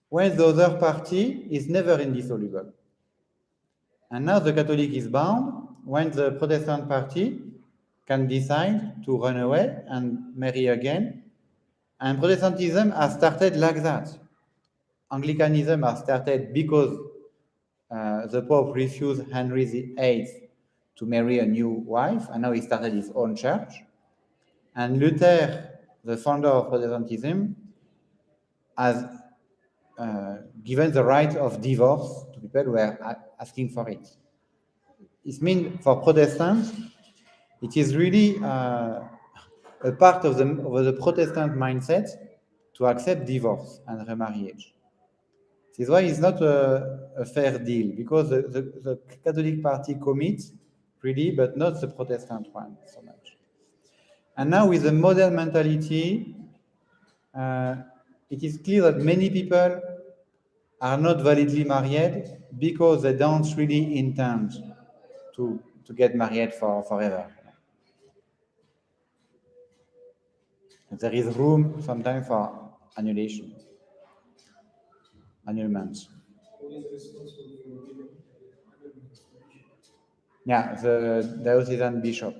when the other party is never indissoluble. And now the Catholic is bound when the Protestant party can decide to run away and marry again. And Protestantism has started like that. Anglicanism has started because the Pope refused Henry VIII to marry a new wife, and now he started his own church. And Luther, the founder of Protestantism, has given the right of divorce to people who are asking for it. It means for Protestants, it is really a part of the Protestant mindset to accept divorce and remarriage. This is why it's not a fair deal, because the Catholic party commits really, but not the Protestant one so much. And now with the modern mentality, it is clear that many people are not validly married because they don't really intend to get married forever. There is room sometimes for annulment. who is responsible for giving annulment. Yeah, the diocesan bishop.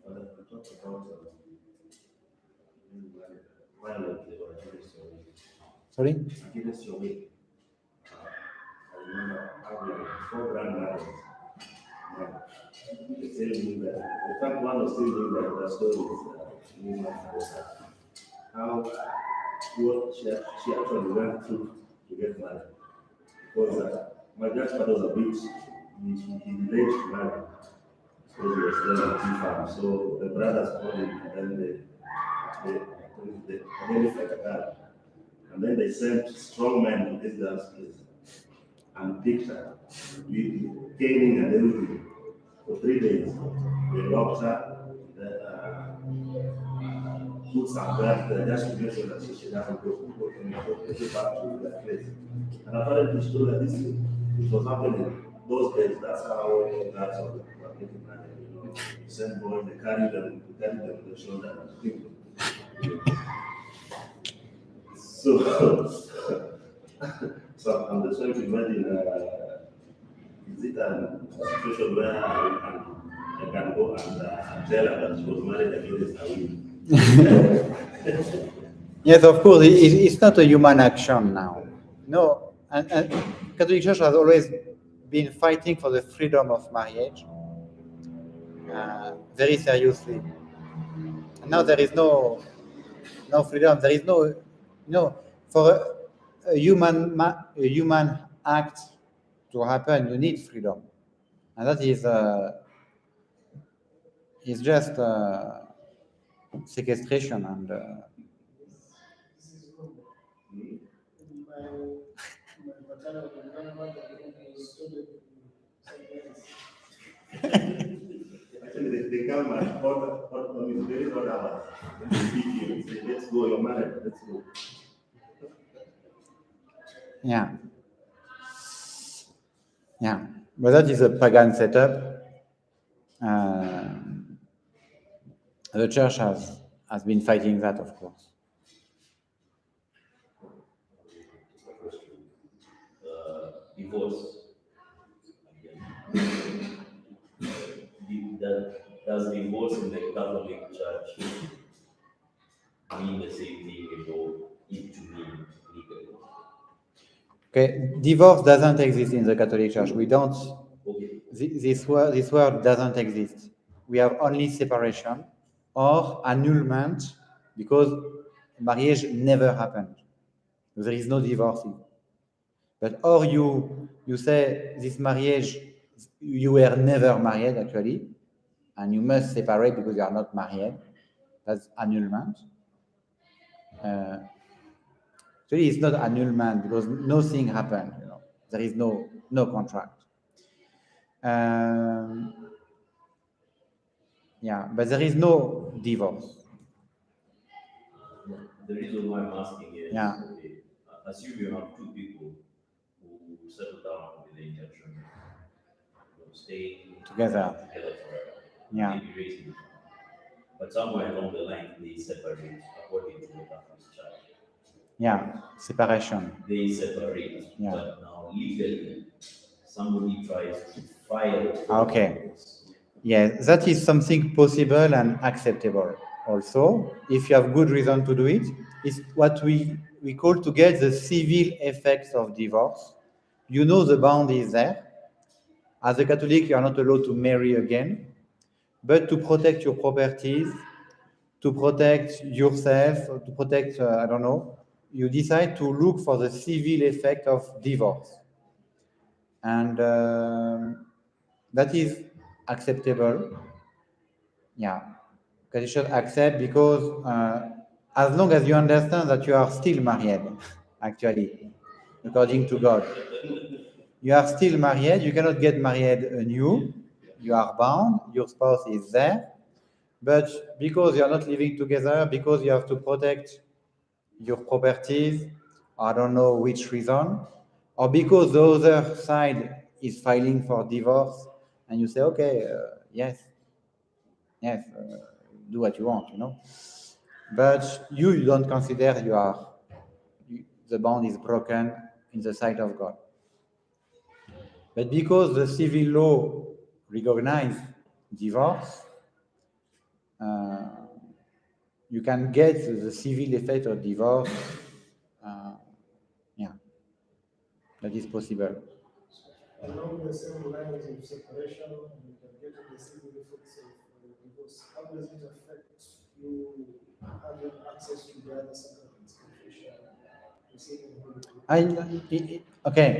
Father, we talked about Sorry? Against your will. I remember having like 4 grandmothers. They tell me that, in fact, one was telling me that the story is how what she actually went through to get married. Because my grandfather was a bit, he delayed to marry because he was then a tea farm. So the brothers called him and then they identified a girl. And then they sent strong men to this girl's place and picked her with caning and everything for 3 days. They locked her, put some guards there just to make sure that she doesn't go back to that place. And apparently she told that this it was happening those days. That's how guards were getting married. You know, send boys, they carry them on the shoulder and pick them. So I'm just trying to imagine, is it a situation where I can go and tell her that she was married against her will? Yes, of course, it's not a human action now. No, and Catholic Church has always been fighting for the freedom of marriage very seriously. And now there is no freedom. There is no for a human act to happen. You need freedom, and that is just sequestration and. This is good. My maternal grandmother was stolen Actually, they come at very odd hours. And they pick you and say, let's go, you're married, let's go. Yeah. But that is a pagan setup. The church has been fighting that, of course. Divorce. Does divorce in the Catholic Church mean the same thing about it to mean legally? Okay, divorce doesn't exist in the Catholic Church. We don't. Okay. This word doesn't exist. We have only separation or annulment because marriage never happened. There is no divorcing. But or you say this marriage, you were never married actually, and you must separate because you are not married. That's annulment. Actually, it's not annulment because nothing happened. You know, there is no contract. Yeah, but there is no divorce. The reason why I'm asking is, Yeah. okay, assume you have 2 people who settle down with the intention of staying Together. forever, Yeah. maybe raising children. But somewhere along the line, they separate according to the Catholic Church. Yeah, separation. They separate, Yeah. but now legally, somebody tries to file. Okay. Yeah, that is something possible and acceptable. Also, if you have good reason to do it, it's what we call to get the civil effects of divorce. You know the bond is there. As a Catholic, you are not allowed to marry again, but to protect your properties, to protect yourself, to protect, I don't know, you decide to look for the civil effect of divorce. And that is acceptable. Yeah, because you should accept because as long as you understand that you are still married, actually, according to God, you are still married. You cannot get married anew. You are bound. Your spouse is there, but because you are not living together, because you have to protect your properties, I don't know which reason, or because the other side is filing for divorce, and you say, okay, yes, do what you want, you know. But you don't consider the bond is broken in the sight of God. But because the civil law recognizes divorce, you can get the civil effect of divorce that is possible. Along the same lines of separation, and you can get to the civil effects of divorce. How does it affect you having access to the other sacraments, confession, receiving Holy Communion? Okay.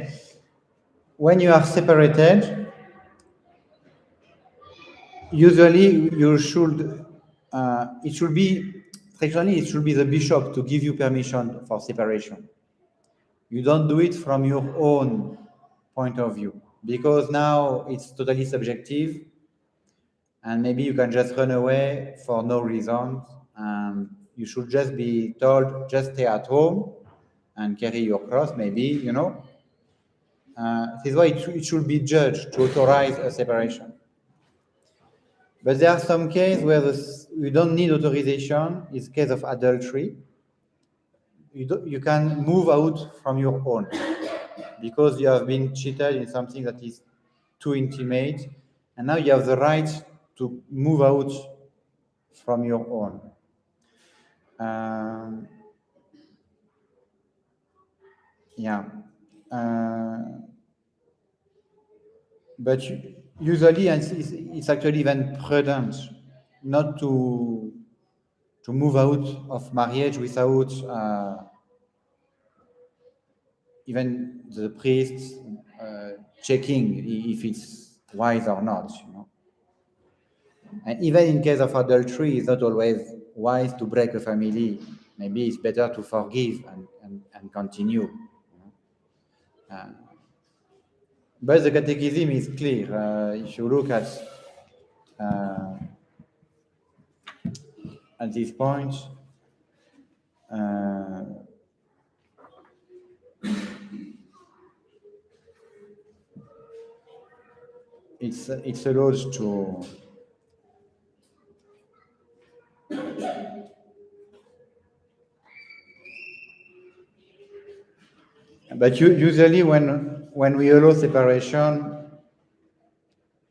When you are separated, usually you should, it should be, traditionally it should be the bishop to give you permission for separation. You don't do it from your own point of view, because now it's totally subjective, and maybe you can just run away for no reason. You should just be told, just stay at home and carry your cross, maybe, you know. This is why it should be judged to authorize a separation. But there are some cases where you don't need authorization. It's case of adultery. You can move out from your own because you have been cheated in something that is too intimate, and now you have the right to move out from your own. Yeah. But usually, and it's actually even prudent not to move out of marriage without even the priest checking if it's wise or not, you know. And even in case of adultery, it's not always wise to break a family. Maybe it's better to forgive and continue. You know? But the catechism is clear. If you look at this point, it's allowed to. But usually when we allow separation,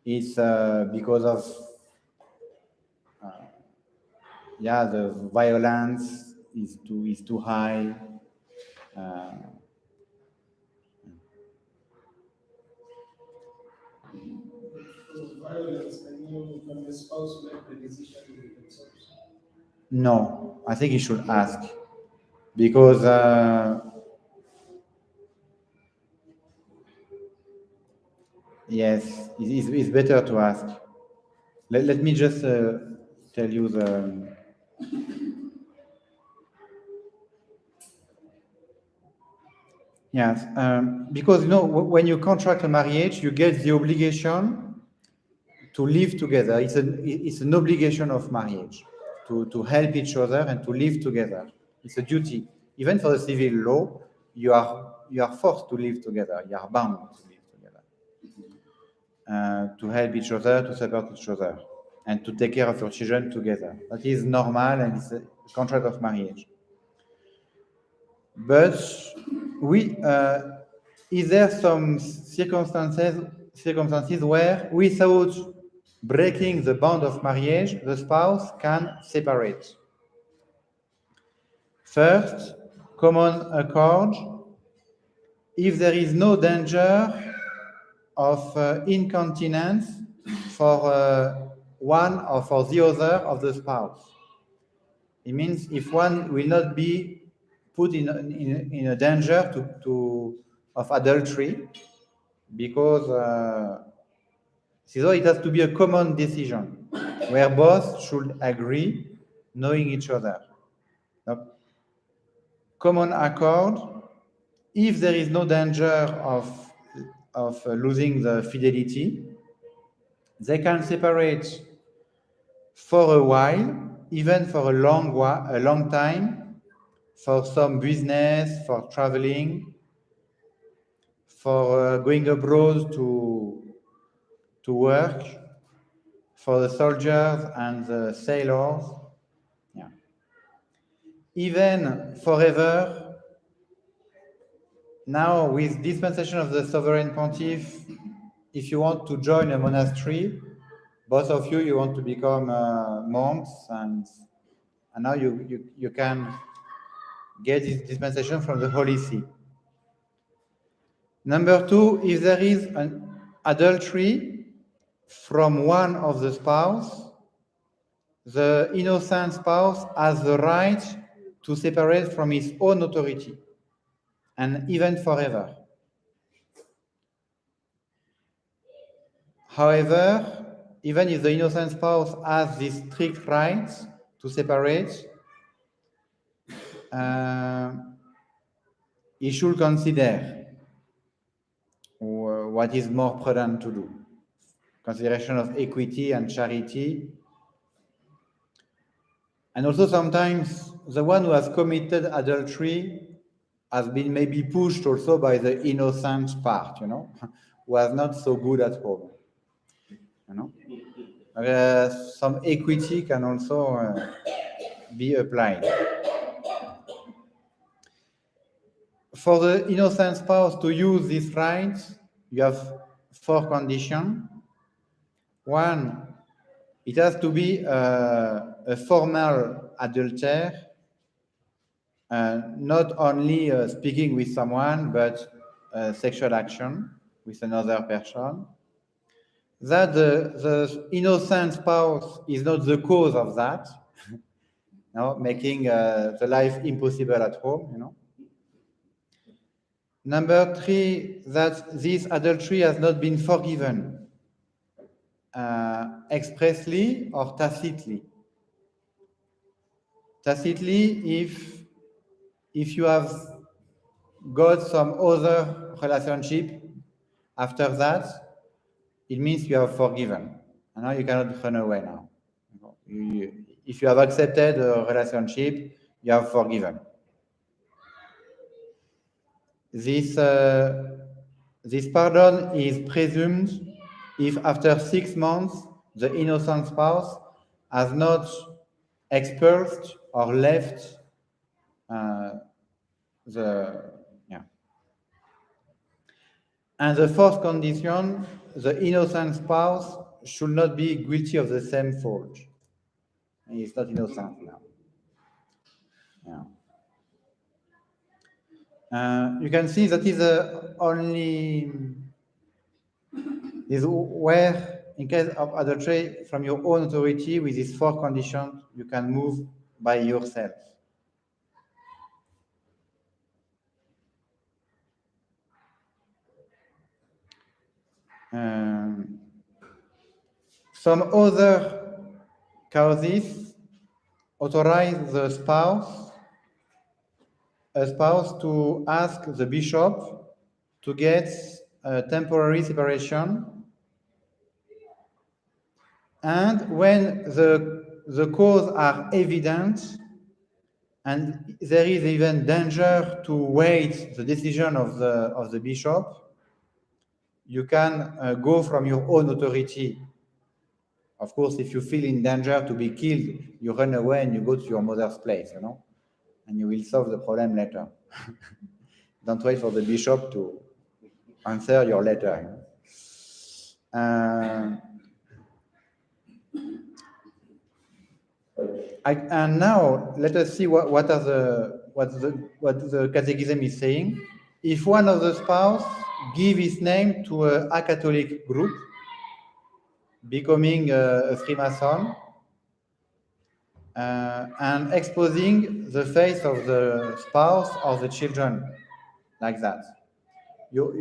it's because of the violence is too high. Violence, can the spouse make the decision themselves? No, I think you should ask, because yes, it's better to ask. Let me just tell you the. Yes, because when you contract a marriage, you get the obligation to live together. It's an obligation of marriage to help each other and to live together. It's a duty. Even for the civil law, you are forced to live together. You are bound to live together, to help each other, to support each other, and to take care of your children together. That is normal, and it's a contract of marriage. But is there some circumstances where, without breaking the bond of marriage, the spouse can separate? First, common accord. If there is no danger of incontinence for one or for the other of the spouse. It means if one will not be put in a danger of adultery, because so it has to be a common decision where both should agree, knowing each other. Now, common accord. If there is no danger of losing the fidelity, they can separate for a while, even for a long time, for some business, for traveling, for going abroad to work, for the soldiers and the sailors. Yeah. Even forever. Now, with dispensation of the sovereign pontiff, if you want to join a monastery, both of you want to become monks, and now you can get this dispensation from the Holy See. Number two, if there is an adultery from one of the spouse, the innocent spouse has the right to separate from his own authority, and even forever. However, even if the innocent spouse has this strict right to separate, he should consider what is more prudent to do. Consideration of equity and charity. And also sometimes the one who has committed adultery has been maybe pushed also by the innocent part, who was not so good at home. Some equity can also be applied. For the innocent spouse to use this right, you have 4 conditions. One, it has to be a formal adultery, not only speaking with someone, but sexual action with another person. That the innocent spouse is not the cause of that, making the life impossible at home, Number 3, that this adultery has not been forgiven expressly or tacitly. Tacitly, if you have got some other relationship after that, it means you have forgiven. And now you cannot run away now. If you have accepted a relationship, you have forgiven. This pardon is presumed if after 6 months the innocent spouse has not expelled or left And the fourth condition, the innocent spouse should not be guilty of the same fault. He is not innocent now. You can see that is is where, in case of adultery from your own authority, with these 4 conditions, you can move by yourself. Some other causes authorize a spouse to ask the bishop to get a temporary separation, and when the cause are evident and there is even danger to wait the decision of the bishop, you can go from your own authority. Of course, if you feel in danger to be killed, you run away and you go to your mother's place, and you will solve the problem later. Don't wait for the bishop to answer your letter. And now let us see what the Catechism is saying. If one of the spouse give his name to a Catholic group, becoming a Freemason, and exposing the face of the spouse or the children, like that. Your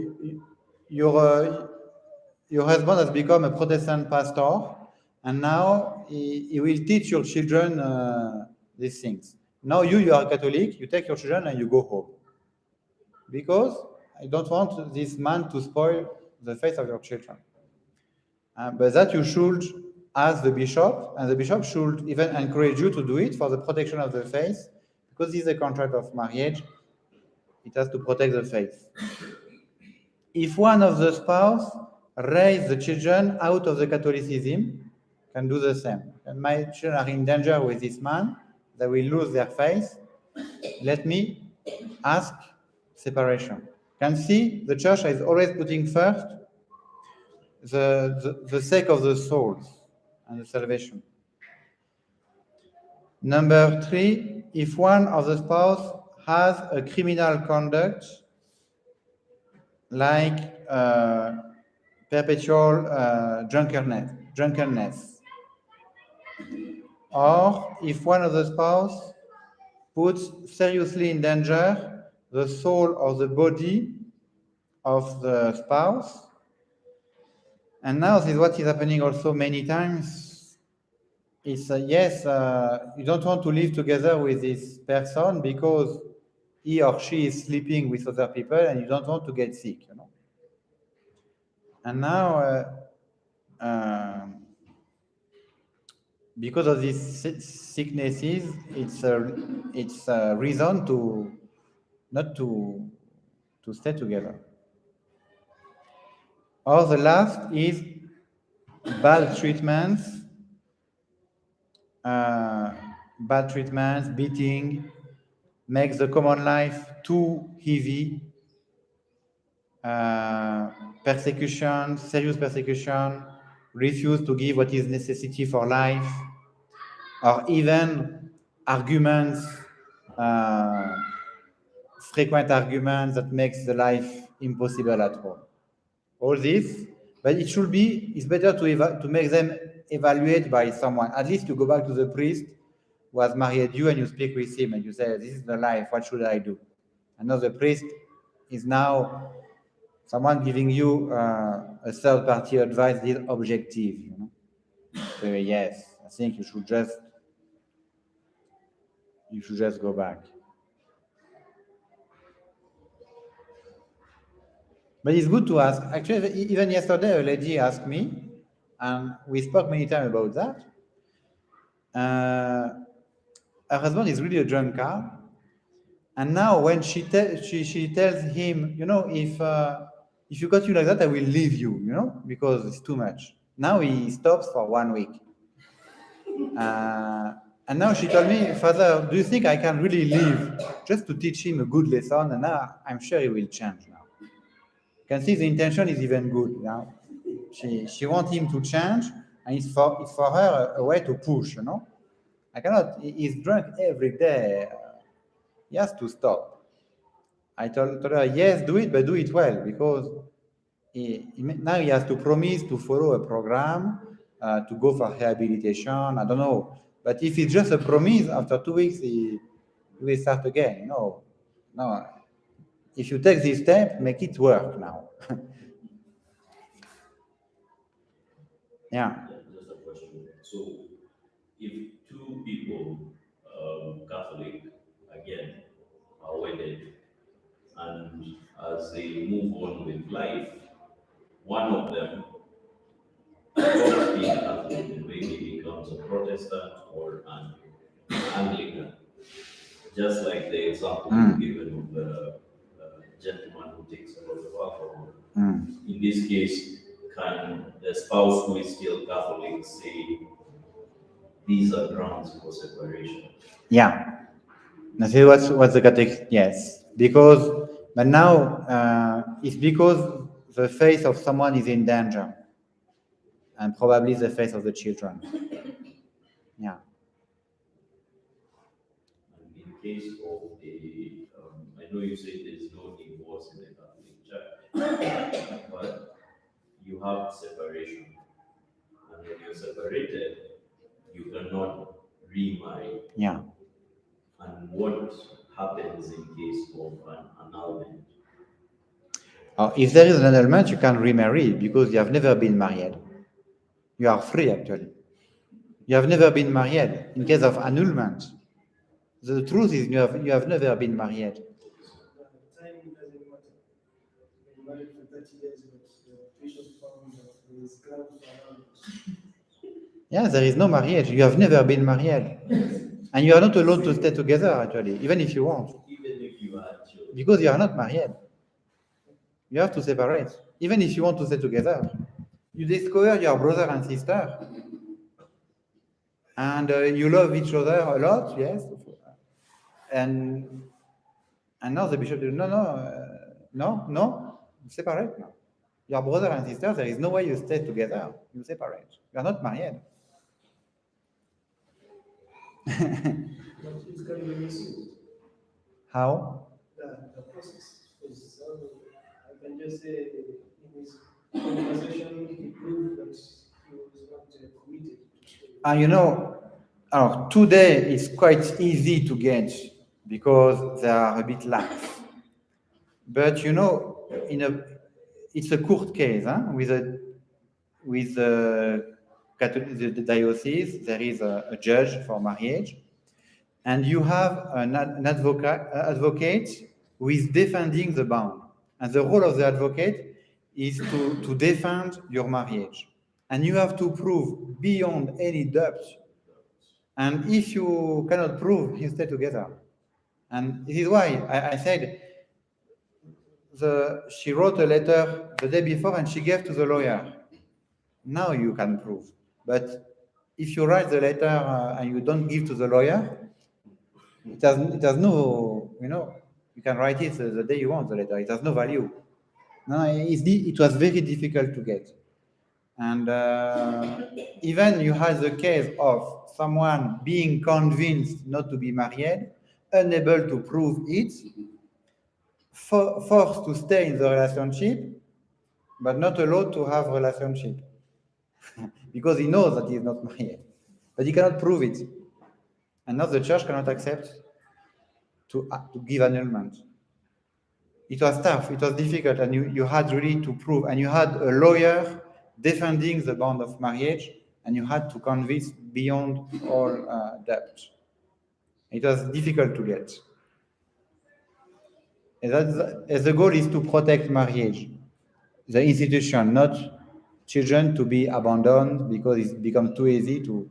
husband has become a Protestant pastor, and now he will teach your children these things. Now you are Catholic, you take your children and you go home. Because I don't want this man to spoil the faith of your children. But that you should ask the bishop, and the bishop should even encourage you to do it for the protection of the faith, because this is a contract of marriage. It has to protect the faith. If one of the spouse raise the children out of the Catholicism, can do the same. And my children are in danger with this man, they will lose their faith. Let me ask separation. Can see the church is always putting first the sake of the souls and the salvation. Number 3, if one of the spouse has a criminal conduct, like perpetual drunkenness, or if one of the spouse puts seriously in danger the soul or the body of the spouse. And now this is what is happening also many times. It's yes, you don't want to live together with this person because he or she is sleeping with other people and you don't want to get sick, you know. And now, because of these sicknesses, it's a reason to not to stay together. Or the last is bad treatments, beating, makes the common life too heavy, persecution, serious persecution, refuse to give what is necessity for life, or even arguments, frequent arguments that makes the life impossible at all. All this, but it should be, it's better to make them evaluate by someone. At least you go back to the priest who has married you and you speak with him and you say, this is the life, what should I do? And now the priest is now someone giving you a third party advice, this objective, you know. So yes, I think you should just go back. But it's good to ask. Actually, even yesterday, a lady asked me, and we spoke many times about that. Her husband is really a drunkard, and now when she tells him, you know, if you continue like that, I will leave you, you know, because it's too much. Now he stops for 1 week. And now she told me, Father, do you think I can really leave just to teach him a good lesson? And now I'm sure he will change now. You can see the intention is even good now. She wants him to change, and it's for her a way to push, you know. I cannot, he's drunk every day. He has to stop. I told her, yes, do it, but do it well, because now he has to promise to follow a program, to go for rehabilitation, I don't know. But if it's just a promise, after 2 weeks, he will start again. No. If you take this step, make it work now. Yeah. Just a question. So, if two people, Catholic, again, are wedded, and as they move on with life, one of them stops being Catholic and maybe becomes a Protestant or an Anglican, just like the example given of the gentleman who takes a lot of alcohol. In this case, can the spouse who is still Catholic say these are grounds for separation? Yeah. Now see what's the context? Yes. But now it's because the faith of someone is in danger, and probably the faith of the children. Yeah. And in case of the, I know you say there's no divorce in the Catholic Church, but you have separation. And when you're separated, you cannot remarry. Yeah. And what happens in case of an annulment? If there is an annulment, you can remarry because you have never been married. You are free, actually. You have never been married. In case of annulment, the truth is you have never been married. Time doesn't matter. Been married for 30 years, but the bishop found that there is ground for annulment. Yeah, there is no marriage. You have never been married. And you are not allowed to stay together, actually, even if you want. Even if you had children. Because you are not married. You have to separate. Even if you want to stay together. You discover your brother and sister. And you love each other a lot, yes. And now the bishop says, no, separate now. Your brother and sister, there is no way you stay together. You separate. You are not married. But it can be misused. How? The process is I can just say in his conversation he proved that he was not committed to You know, today it's quite easy to get because they are a bit lax. But you know, it's a court case with the diocese. There is a judge for marriage, and you have an advocate who is defending the bond. And the role of the advocate is to defend your marriage. And you have to prove beyond any doubt. And if you cannot prove, you stay together. And this is why I said she wrote a letter the day before and she gave to the lawyer. Now you can prove. But if you write the letter and you don't give to the lawyer, it has no, you can write it the day you want the letter. It has no value. No, it was very difficult to get. And even you had the case of someone being convinced not to be married, unable to prove it, forced to stay in the relationship, but not allowed to have relationship. Because he knows that he is not married. But he cannot prove it. And now the church cannot accept to give annulment. It was tough, it was difficult, and you had really to prove, and you had a lawyer defending the bond of marriage, and you had to convince beyond all doubt. It was difficult to get. And the goal is to protect marriage, the institution, not children to be abandoned because it's become too easy to,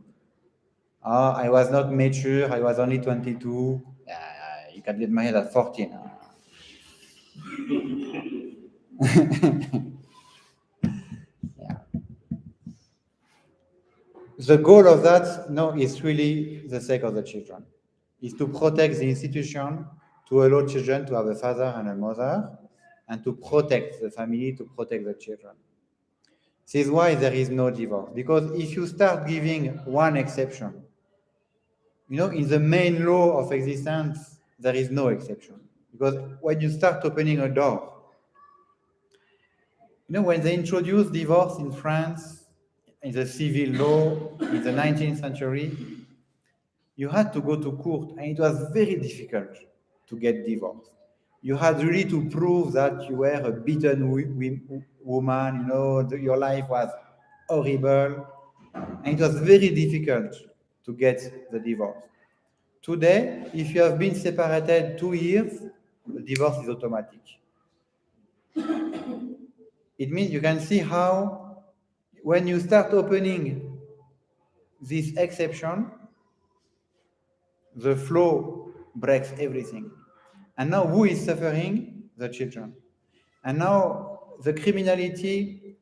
I was not mature, I was only 22, you can get married at 14. Yeah. The goal of that, is really the sake of the children, is to protect the institution, to allow children to have a father and a mother, and to protect the family, to protect the children. This is why there is no divorce, because if you start giving one exception, in the main law of existence, there is no exception. Because when you start opening a door, when they introduced divorce in France, in the civil law, in the 19th century, you had to go to court, and it was very difficult to get divorced. You had really to prove that you were a beaten woman, your life was horrible, and it was very difficult to get the divorce. Today, if you have been separated 2 years, the divorce is automatic. It means you can see how, when you start opening this exception, the flow breaks everything. And now who is suffering? The children. And now the criminality,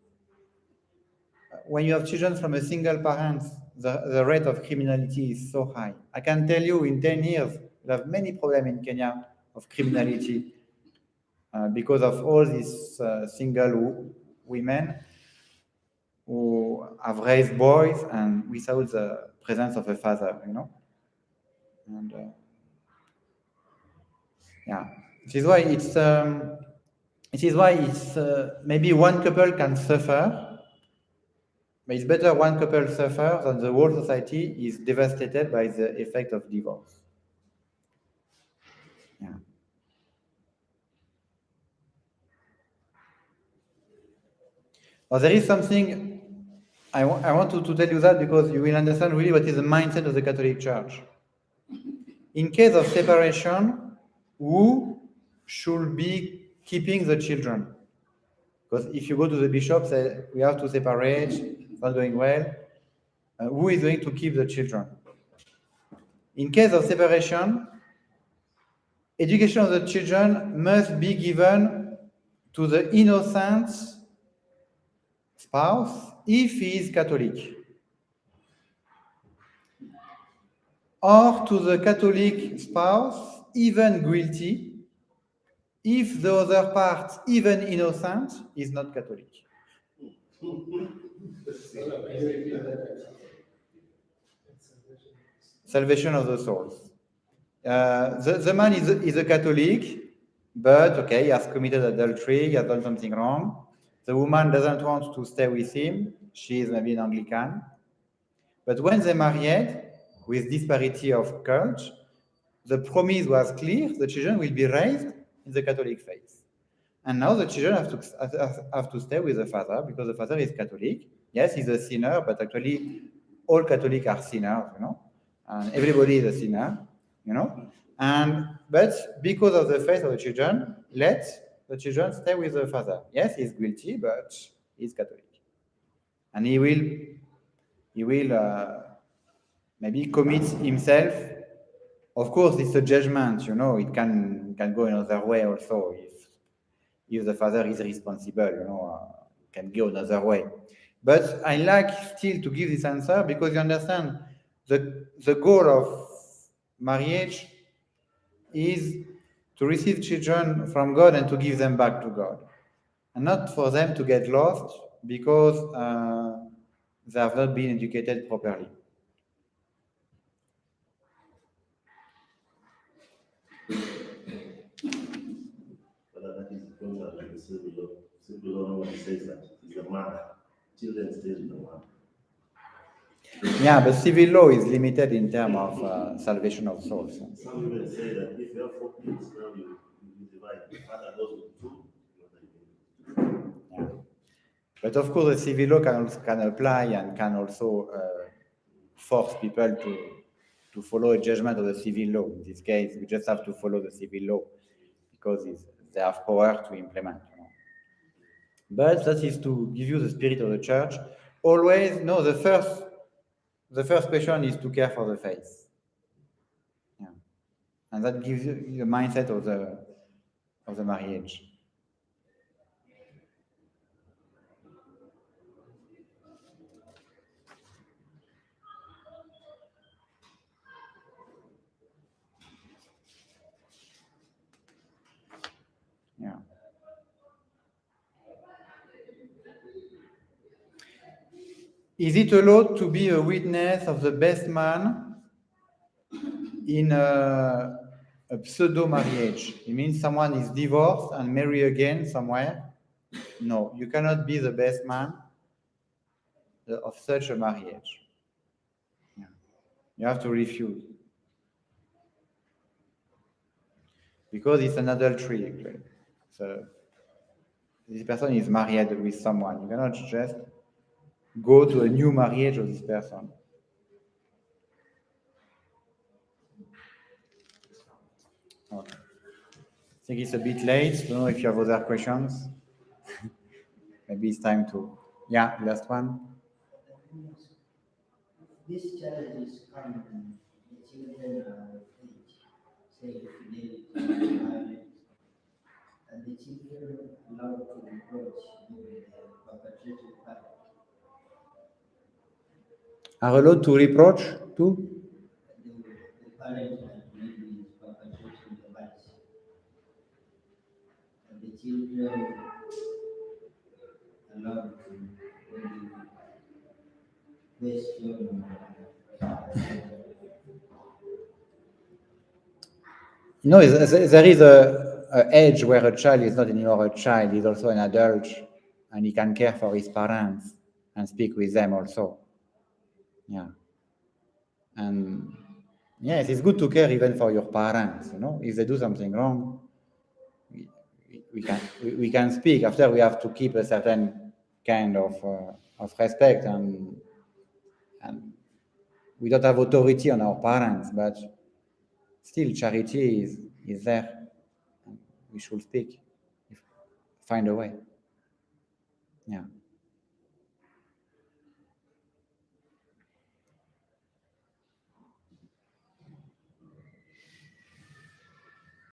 when you have children from a single parent, the rate of criminality is so high. I can tell you in 10 years, we have many problems in Kenya of criminality because of all these single women who have raised boys and without the presence of a father, And this is why it's maybe one couple can suffer, but it's better one couple suffer than the whole society is devastated by the effect of divorce. Yeah. Well, there is something I want to tell you that because you will understand really what is the mindset of the Catholic Church. In case of separation, who should be keeping the children? Because if you go to the bishop, say we have to separate, it's not going well, who is going to keep the children? In case of separation, education of the children must be given to the innocent spouse if he is Catholic, or to the Catholic spouse, even guilty, if the other part, even innocent, is not Catholic. Salvation of the souls. The man is a Catholic, but okay, he has committed adultery, he has done something wrong. The woman doesn't want to stay with him. She is maybe an Anglican. But when they married, with disparity of culture, the promise was clear: the children will be raised in the Catholic faith. And now the children have to stay with the father because the father is Catholic. Yes, he's a sinner, but actually all Catholics are sinners, and everybody is a sinner, but because of the faith of the children, let the children stay with the father. Yes, he's guilty, but he's Catholic. And he will maybe commit himself. Of course, it's a judgment, it can go another way also. If the father is responsible, can go another way. But I like still to give this answer because you understand the goal of marriage is to receive children from God and to give them back to God, and not for them to get lost because they have not been educated properly. That is the problem with the civil law. Civil law normally says that it's the man, children stay with the man. Yeah, but civil law is limited in terms of salvation of souls. Some even say that if you have 4 kids, now you divide. The father goes with 2. Yeah. But of course, the civil law can apply and can also force people to follow a judgment of the civil law. In this case, we just have to follow the civil law because they have power to implement. But that is to give you the spirit of the church. Always, no, the first question is to care for the faith. Yeah. And that gives you the mindset of the marriage. Yeah. Is it allowed to be a witness of the best man in a pseudo marriage? It means someone is divorced and marry again somewhere. No, you cannot be the best man of such a marriage. Yeah. You have to refuse because it's an adultery. Actually. So this person is married with someone. You cannot just go to a new marriage of this person. Okay. I think it's a bit late. I don't know if you have other questions. Maybe it's time to. Yeah, last one. These challenges come when the children are of age, say fidelity, violence, and the children allowed to reproach maybe the perpetrated parent. Are allowed to reproach to? The parent that maybe is perpetrating the vice. And the children allowed to maybe question. There is a age where a child is not anymore a child, he's also an adult, and he can care for his parents and speak with them also. Yeah. And yes, it's good to care even for your parents, if they do something wrong, we can speak. After, we have to keep a certain kind of respect, and we don't have authority on our parents, but still charity is there. We should speak, find a way. Yeah.